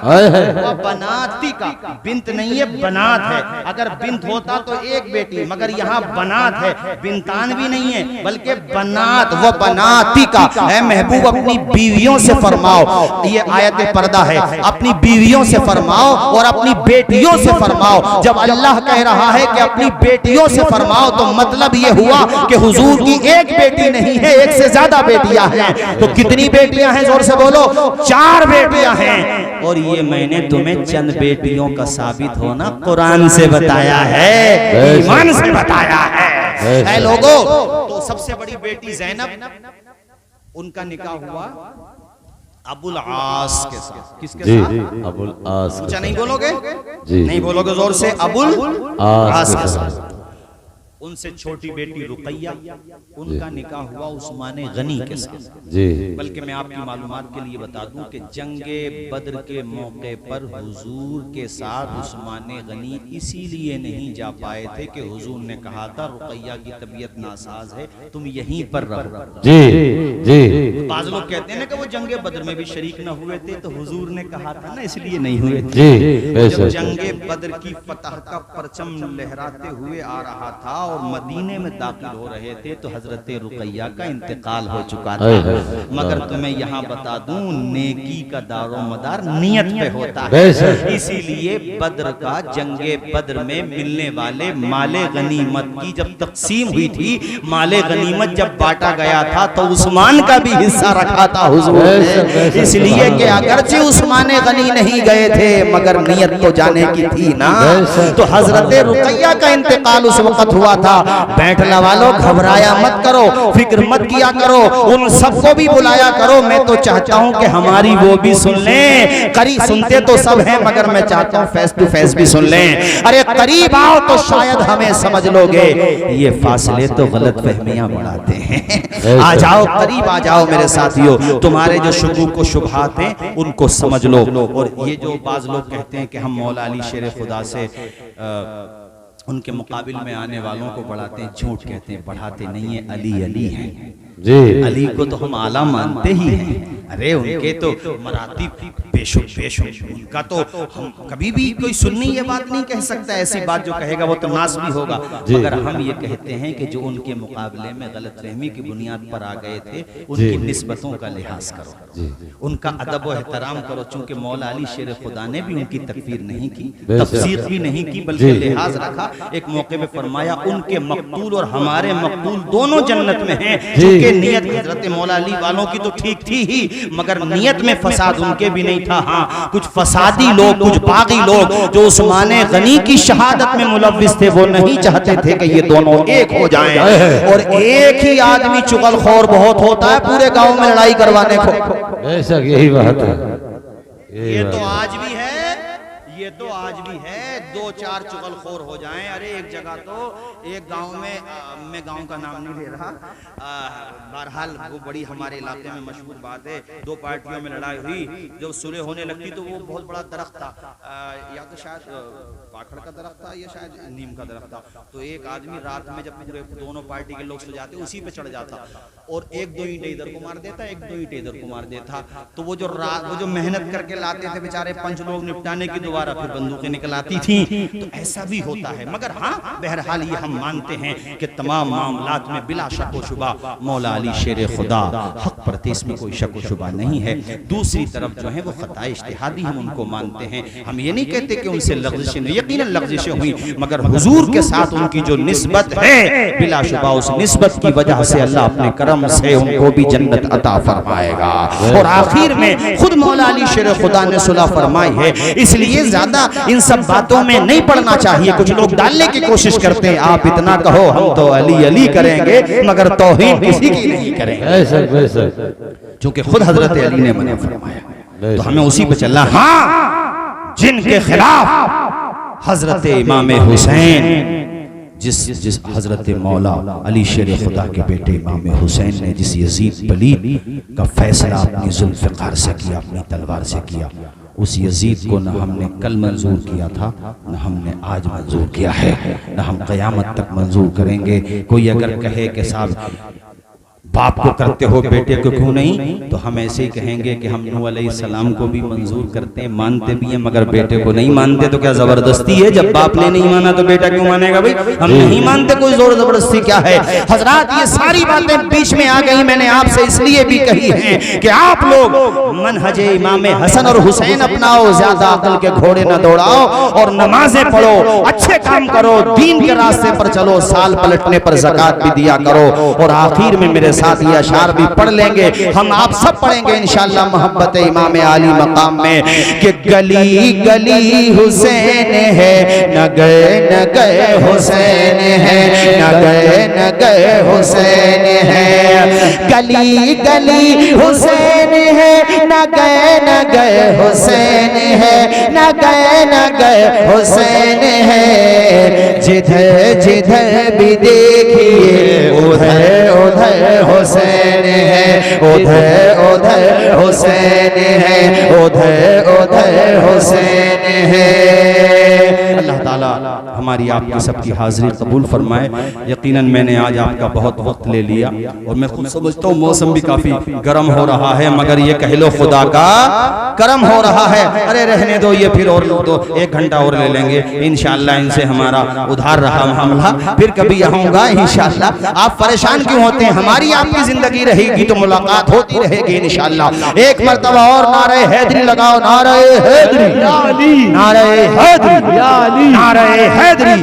का, बिन्त नहीं है बनात है। अगर बिन्त होता तो 1 बेटी, मगर यहाँ बनात है, बिन्तान भी नहीं है बल्कि बनात। वो बनाती का है, महबूब अपनी बीवियों से फरमाओ। ये आयत पर्दा है, अपनी बीवियों से फरमाओ और अपनी बेटियों से फरमाओ। जब अल्लाह कह रहा है कि अपनी बेटियों से फरमाओ तो मतलब ये हुआ कि हुजूर की 1 बेटी नहीं है, 1 से ज्यादा बेटियां हैं। तो कितनी बेटियां हैं, जोर से बोलो? 4 बेटियां हैं। और ये मैंने तुम्हें चंद बेटियों का साबित होना कुरान से बताया है, ईमान से बताया है लोगों। तो सबसे बड़ी बेटी ज़ैनब, उनका निकाह हुआ अबुल आस के साथ। किसके साथ? अबुल आस। ऊंचा नहीं बोलोगे? नहीं बोलोगे जोर से? अबुल आस के साथ। उनसे छोटी बेटी रुकैया, उनका निकाह हुआ उस्मान गनी के साथ। बल्कि मैं आपकी मालूमात के लिए बता दूं कि जंगे बद्र के मौके पर हुजूर के साथ उस्मान गनी इसीलिए नहीं जा पाए थे कि हुजूर ने कहा था रुकैया की तबीयत नासाज है, तुम यहीं पर रहो। बाज़ लोग कहते हैं ना कि वो जंगे बद्र में भी शरीक न हुए थे, तो हुजूर ने कहा था ना इसलिए नहीं हुए थे। जब जंगे बद्र की फतह का परचम लहराते हुए आ रहा था और मदीने में दाखिल हो रहे थे तो हजरत रुकैया का इंतकाल हो चुका था। मगर तुम्हें यहाँ बता दूं, नेकी का दारो मदार नियत पे होता है। इसीलिए बद्र का, जंगे बद्र में मिलने वाले माले गनीमत की जब तकसीम हुई थी, माले गनीमत जब बांटा गया था तो उस्मान का भी हिस्सा रखा था हुजूर ने। इसलिए कि अगरचे उस्मान गनी नहीं गए थे मगर नियत तो जाने की थी ना। तो हजरत रुकैया का इंतकाल उस वक्त हुआ था। बैठने वालों घबराया मत करो, फिक्र मत किया करो, उन सबको भी बुलाया करो। मैं तो चाहता हूं कि हमारी वो भी सुन लें। करीब सुनते तो सब हैं मगर मैं चाहता हूं फेस टू फेस भी सुन लें। अरे करीब आओ तो शायद हमें समझ लोगे, ये फासले तो गलत फहमियां बढ़ाते हैं। आ जाओ, करीब आ जाओ मेरे साथियों, तुम्हारे जो शुकूक को शुबहात हैं उनको समझ लो। और ये जो बाज लोग कहते हैं कि हम मौला अली शेर खुदा से उनके मुकाबिल में आने वालों को बढ़ाते हैं, झूठ कहते हैं, बढ़ाते नहीं है। अली अली हैं जी। अली को तो हम आला मानते ही हैं। अरे उनके तो मरातिब बेशुम बेशुम, उनका तो हम कभी भी कोई सुन्नी ये बात नहीं कह सकता। ऐसी बात जो कहेगा वो तो नास भी होगा। मगर हम ये कहते हैं कि जो उनके मुकाबले में गलतफहमी की बुनियाद पर आ गए थे, उनकी निस्बतों का लिहाज करो, उनका अदब व एहतराम करो। चूंकि मौला अली शेर खुदा ने भी उनकी तकफीर नहीं की, तफसीर भी नहीं की, बल्कि लिहाज रखा। एक मौके पे फरमाया उनके मकतूल और हमारे मकतूल दोनों जन्नत में हैं। चूंकि नियत हजरत मौला अली वालों की तो ठीक थी ही, मगर नियत में फसाद उनके भी नहीं था। हाँ, कुछ फसादी लोग, कुछ बागी लोग जो उस्माने गनी की शहादत में मुलव्विस थे, वो नहीं चाहते थे कि ये दोनों एक हो जाएं। और एक ही आदमी चुगलखोर बहुत होता है पूरे गांव में लड़ाई करवाने को। बेशक यही बात है, ये तो आज भी है, ये तो आज भी है। दो चार चुगलखोर हो जाएं। अरे एक जगह तो एक गांव में, मैं गांव का नाम नहीं ले रहा, बहरहाल वो बड़ी हमारे इलाके में मशहूर बात है। दो पार्टियों में लड़ाई हुई, जब सुलह होने लगती तो वो बहुत बड़ा दरख्त था, या तो शायद पाखड़ का दरख्त था या शायद नीम का दरख्त था। तो एक आदमी रात में जब पूरे दोनों पार्टी के लोग सो जाते उसी पे चढ़ जाता और एक दो ईंटें इधर को मार देता, एक दो ईंटें इधर को मार देता। तो वो जो मेहनत करके लाते थे बेचारे पंच लोग निपटाने की, दोबारा फिर बंदूकें निकल आती थी। तो ऐसा भी होता है। मगर हाँ, बहरहाल ये हम मानते हैं कि तमाम मामलात में बिला शक व शुबा मौला अली शेर खुदा हक पर थे, इसमें कोई शक व शुबा नहीं है। दूसरी तरफ जो है वो खता इज्तिहादी हम उनको मानते हैं। हम ये नहीं कहते कि उनसे लग़ज़िशें, यकीनन लग़ज़िशें हुई, मगर हुजूर के साथ उनकी जो निस्बत है, बिला शुबा उस निस्बत की वजह से अल्लाह अपने करम से उनको भी जन्नत अता फरमाएगा। और आखिर में खुद मौला अली शेर खुदा ने सुलह फरमाई है। इसलिए ज्यादा इन सब बातों में नहीं पड़ना चाहिए। कुछ लोग डालने की कोशिश करते हैं, आप इतना कहो हम तो अली अली करेंगे मगर तौहीन किसी की नहीं करेंगे। बेशक बेशक, चूंकि खुद हजरत अली ने मना फरमाया तो हमें उसी पे चलना। हाँ, जिनके खिलाफ हजरत इमाम हुसैन, जिस हजरत मौला अली शेर खुदा के बेटे इमाम हुसैन ने जिस यजीद पलीद का फैसला अपनी जुल्फ़िकार से किया, अपनी तलवार से किया, उस यजीद को न हमने कल मंजूर किया था, न हमने आज मंजूर किया है, न हम क़यामत तक मंजूर करेंगे। कोई अगर कहे कि साहब बाप को करते हो बेटे को क्यों नहीं, तो हम ऐसे ही कहेंगे कि हम नूह अलैहिस्सलाम को भी मंजूर करते हैं, मानते भी हैं, मगर बेटे को नहीं मानते। तो क्या जबरदस्ती है? जब बाप ने नहीं माना तो बेटा क्यों मानेगा भाई? हम नहीं मानते, कोई जोर जबरदस्ती क्या है? हजरात, ये सारी बातें बीच में आ गई, मैंने आपसे इसलिए भी कही हैं कि आप लोग मनहजे इमाम हसन और हुसैन अपनाओ, ज्यादा अकल के घोड़े न दौड़ाओ और नमाजें पढ़ो, अच्छे काम करो, दीन के रास्ते पर चलो, साल पलटने पर ज़कात भी दिया करो। और आखिर में मेरे साथ ये अशार भी पढ़ लेंगे, हम आप सब पढ़ेंगे इंशाअल्लाह मोहब्बत इमाम आली मकाम में कि गली गली हुसैन है, न गए हुसैन है, न गए हुसैन है, गली गली हुसैन है, न गए हुसैन है, न गए हुसैन है। जिधर जिधर भी देखिए उधर उधर हुसैन है, उधर उधर हुसैन है, उधर उधर हुसैन है। अल्लाह ताला हमारी आपकी सबकी हाजिरी कबूल फरमाए। यकीनन मैंने आज आपका बहुत वक्त ले लिया और मैं खुद समझता हूँ मौसम भी काफी गर्म हो रहा है, मगर ये कह लो खुदा का करम हो रहा है। अरे रहने दो, ये फिर और दो 1 घंटा और ले लेंगे इंशाअल्लाह। इनसे हमारा उधार रहा मामला, फिर कभी आऊंगा इंशाअल्लाह। आप परेशान क्यों होते हैं? हमारी आपकी जिंदगी रहेगी तो मुलाकात होती रहेगी इंशाअल्लाह। एक मर्तबा और नारे हैदरी लगाओ, नारे हैदरी, नारे हैदरी, नारे हैदरी,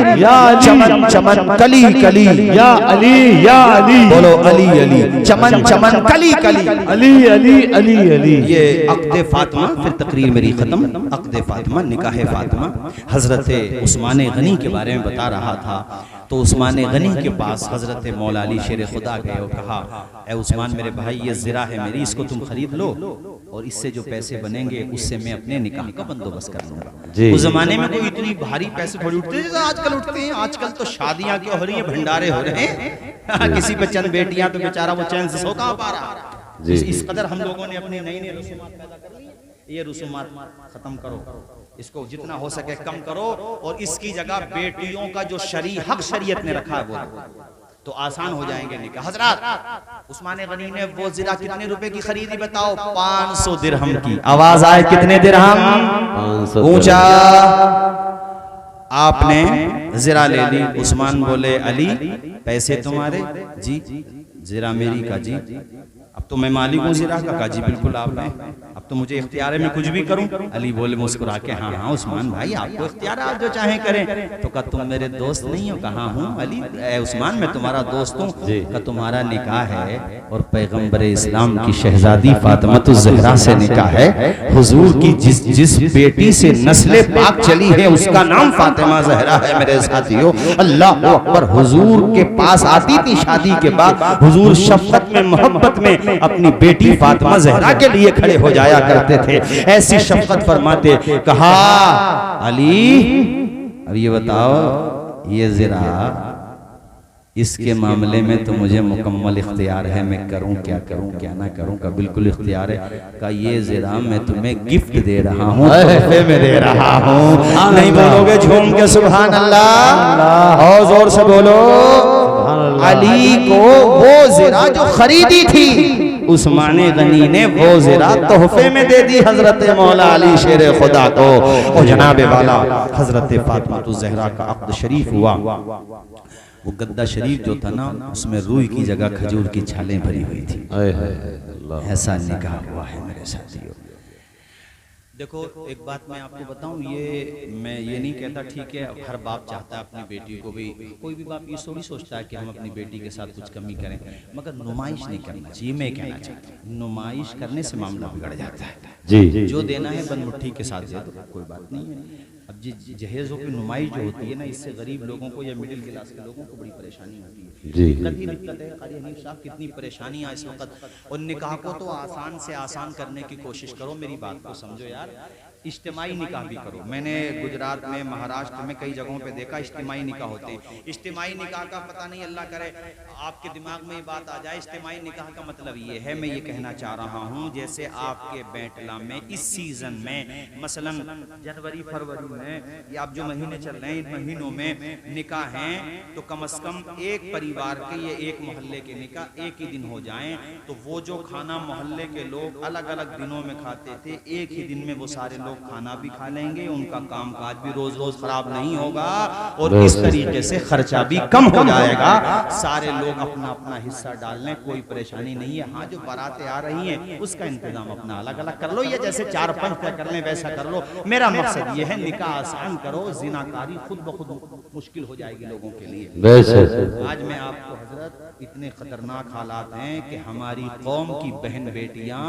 चमन चमन कली कली, या अली या अली, बोलो अली अली, चमन चमन कली कली, अली अली अली अली। ये अक़्द फातिमा, फिर तकरीर मेरी खत्म। अक़्द फातिमा, निकाह फातिमा, हजरत उस्मान गनी के बारे में बता रहा था। तो उस्मान गनी के पास हजरत मौला अली शेर खुदा गए और कहा, ए उस्मान मेरे भाई, ये ज़िरा है मेरी, इसको तुम खरीद लो और इससे जो पैसे बनेंगे उससे मैं अपने निकाह का बंदोबस्त कर लूंगा। उस जमाने में कोई इतनी भारी पैसे थोड़ी उठते थे आजकल उठते हैं। आजकल तो शादियां क्यों हो रही हैं, भंडारे हो रहे हैं। किसी पे चंद बेटियां तो बेचारा वो चैन से सो कहाँ पा रहा। इस कदर हम लोगों ने अपनी नई नई रसूमात पैदा कर ली। ये रसूमात खत्म करो। इसको जितना हो सके कम करो और इसकी जगह बेटियों का जो हक शरीयत ने रखा है वो तो आसान हो जाएंगे निकाह। हजरत उस्मान गनी ने वो ज़िरा कितने रुपए की खरीदी बताओ? 500 दिरहम की। आवाज आए कितने दिरहम? 500 ऊंचा। आपने ज़िरा ले ली। उस्मान बोले अली पैसे तुम्हारे? जी। ज़िरा मेरी का? जी। अब तो मैं मालिक हूँ ज़िरा का? जी बिल्कुल आपने। अब तो मुझे इख्तियार है, मैं कुछ भी करूं? अली बोले मुस्कुरा के हाँ हाँ उस्मान भाई आपको इख्तियार, आप जो चाहें करें। तो कहा तुम मेरे दोस्त नहीं हो? कहा हूँ अली। उस्मान मैं तुम्हारा दोस्त हूँ। कहा तुम्हारा निकाह है और पैगंबर इस्लाम की शहजादी फातिमा ज़हरा से निकाह है। हुजूर की जिस बेटी से नस्ल पाक चली है उसका नाम फातिमा ज़हरा है। मेरे साथियों अल्लाह अकबर। हुजूर के पास आती थी शादी के बाद, हुजूर शफ़क़त में मोहब्बत में अपनी बेटी फातिमा ज़हरा के लिए खड़े हो जाया करते थे। ऐसी शफ़क़त फरमाते। कहा अली अब ये बताओ ये ज़िरा इसके मामले में तो मुझे मुकम्मल इख्तियार है, मैं करूं क्या करूं क्या ना करूं? का बिल्कुल इख्तियार है। का ये ज़िरा मैं तुम्हें गिफ्ट दे रहा हूं, तोहफे में दे रहा हूं। नहीं बोलोगे झूम के सुभान अल्लाह? और जोर से बोलो। अली को वो ज़िरा जो खरीदी थी उस्मान गनी ने वो ज़िरा तोहफे में दे दी हजरत मौला अली शेर खुदा को। और जनाब वाला हजरत फातिमा ज़हरा का अक़्द शरीफ हुआ। वो गद्दा शरीफ जो था ना उसमें रूई की जगह खजूर की छालें भरी हुई थी। ऐसा निकाह हुआ है मेरे साथियों। देखो एक बात मैं आपको बताऊं, मैं ये नहीं कहता ठीक है हर बाप चाहता है अपनी बेटी को भी, कोई भी बाप ये थोड़ी सोचता है कि हम अपनी बेटी के साथ कुछ कमी करें, मगर नुमाइश नहीं करना चाहिए। मैं कहना चाहता हूँ नुमाइश करने से मामला बिगड़ जाता है। जी जो देना है बनमुट्ठी के साथ दे दो, कोई बात नहीं है। अब जहेज़ों की नुमाइश जो होती है ना, इससे गरीब लोगों को या मिडिल क्लास के लोगों को बड़ी परेशानी होती है। जी कभी दिक्कत है। क़ारी हनीफ साहब कितनी परेशानियां इस वक्त। और निकाह को तो आसान से आसान करने की कोशिश करो। मेरी बात को समझो यार, इज्तिमाई निकाह भी करो। मैंने गुजरात में महाराष्ट्र में कई जगहों पे देखा इज्तिमाई निकाह होते हैं। इज्तिमाई निकाह का पता नहीं अल्लाह करे आपके दिमाग में ये बात आ जाए। इज्तिमाई निकाह का मतलब ये है, मैं ये कहना चाह रहा हूँ जैसे आपके बेटला में इस सीजन में मसलन जनवरी फरवरी में या आप जो महीने चल रहे हैं इन महीनों में निकाह हैं तो कम से कम एक परिवार के ये एक मोहल्ले के निकाह एक ही दिन हो जाएं, तो वो जो खाना मोहल्ले के लोग अलग अलग दिनों में खाते थे एक ही दिन में वो सारे लोग खाना भी खा लेंगे, उनका कामकाज भी रोज रोज खराब नहीं होगा और इस तरीके से खर्चा भी कम हो जाएगा। सारे लोग अपना अपना हिस्सा डाल लें, कोई परेशानी नहीं है। हाँ जो बारातें आ रही हैं उसका इंतजाम अपना अलग अलग कर लो, या जैसे 4-5 तय कर लें वैसा कर लो। मेरा मकसद ये है निकाह आसान करो, जिनाकारी खुद ब खुद मुश्किल हो जाएगी लोगों के लिए। आज मैं आपको हजरत इतने खतरनाक हालात हैं कि हमारी कौम की बहन बेटियां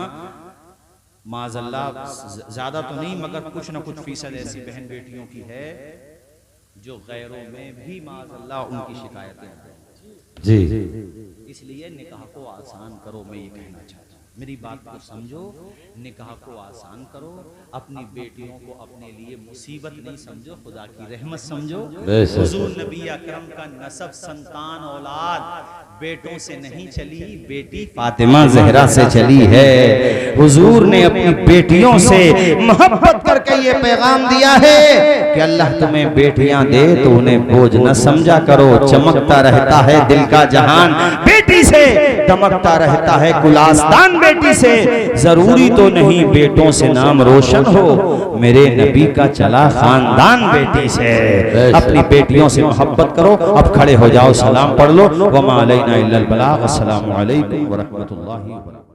माज़अल्लाह ज्यादा तो नहीं मगर कुछ न कुछ फीसद ऐसी बहन बेटियों की है जो गैरों में भी माज़अल्लाह उनकी शिकायतें जी। इसलिए निकाह को आसान करो, मैं ये कहना चाहता हूँ। मेरी बात को समझो, निकाह को आसान करो, अपनी बेटियों को अपने लिए मुसीबत नहीं समझो, खुदा की रहमत समझो। हुजूर नबी अकरम का नसब संतान औलाद बेटों से नहीं चली, बेटी फातिमा ज़हरा से चली है। हुजूर ने अपनी बेटियों से मोहब्बत करके ये पैगाम दिया है कि अल्लाह तुम्हें बेटियां दे तो उन्हें बोझ न समझा करो। चमकता रहता है दिल का जहान बेटी से, दमकता रहता है गुलास्तान बेटी से। जरूरी तो नहीं बेटों से नाम रोशन हो, मेरे नबी का चला खानदान बेटी से। अपनी बेटियों से मोहब्बत करो। अब खड़े हो जाओ, सलाम पढ़ लो। वमा अलैना इल्लल बलाग। अस्सलामु अलैकुम व रहमतुल्लाहि व बरकातहू।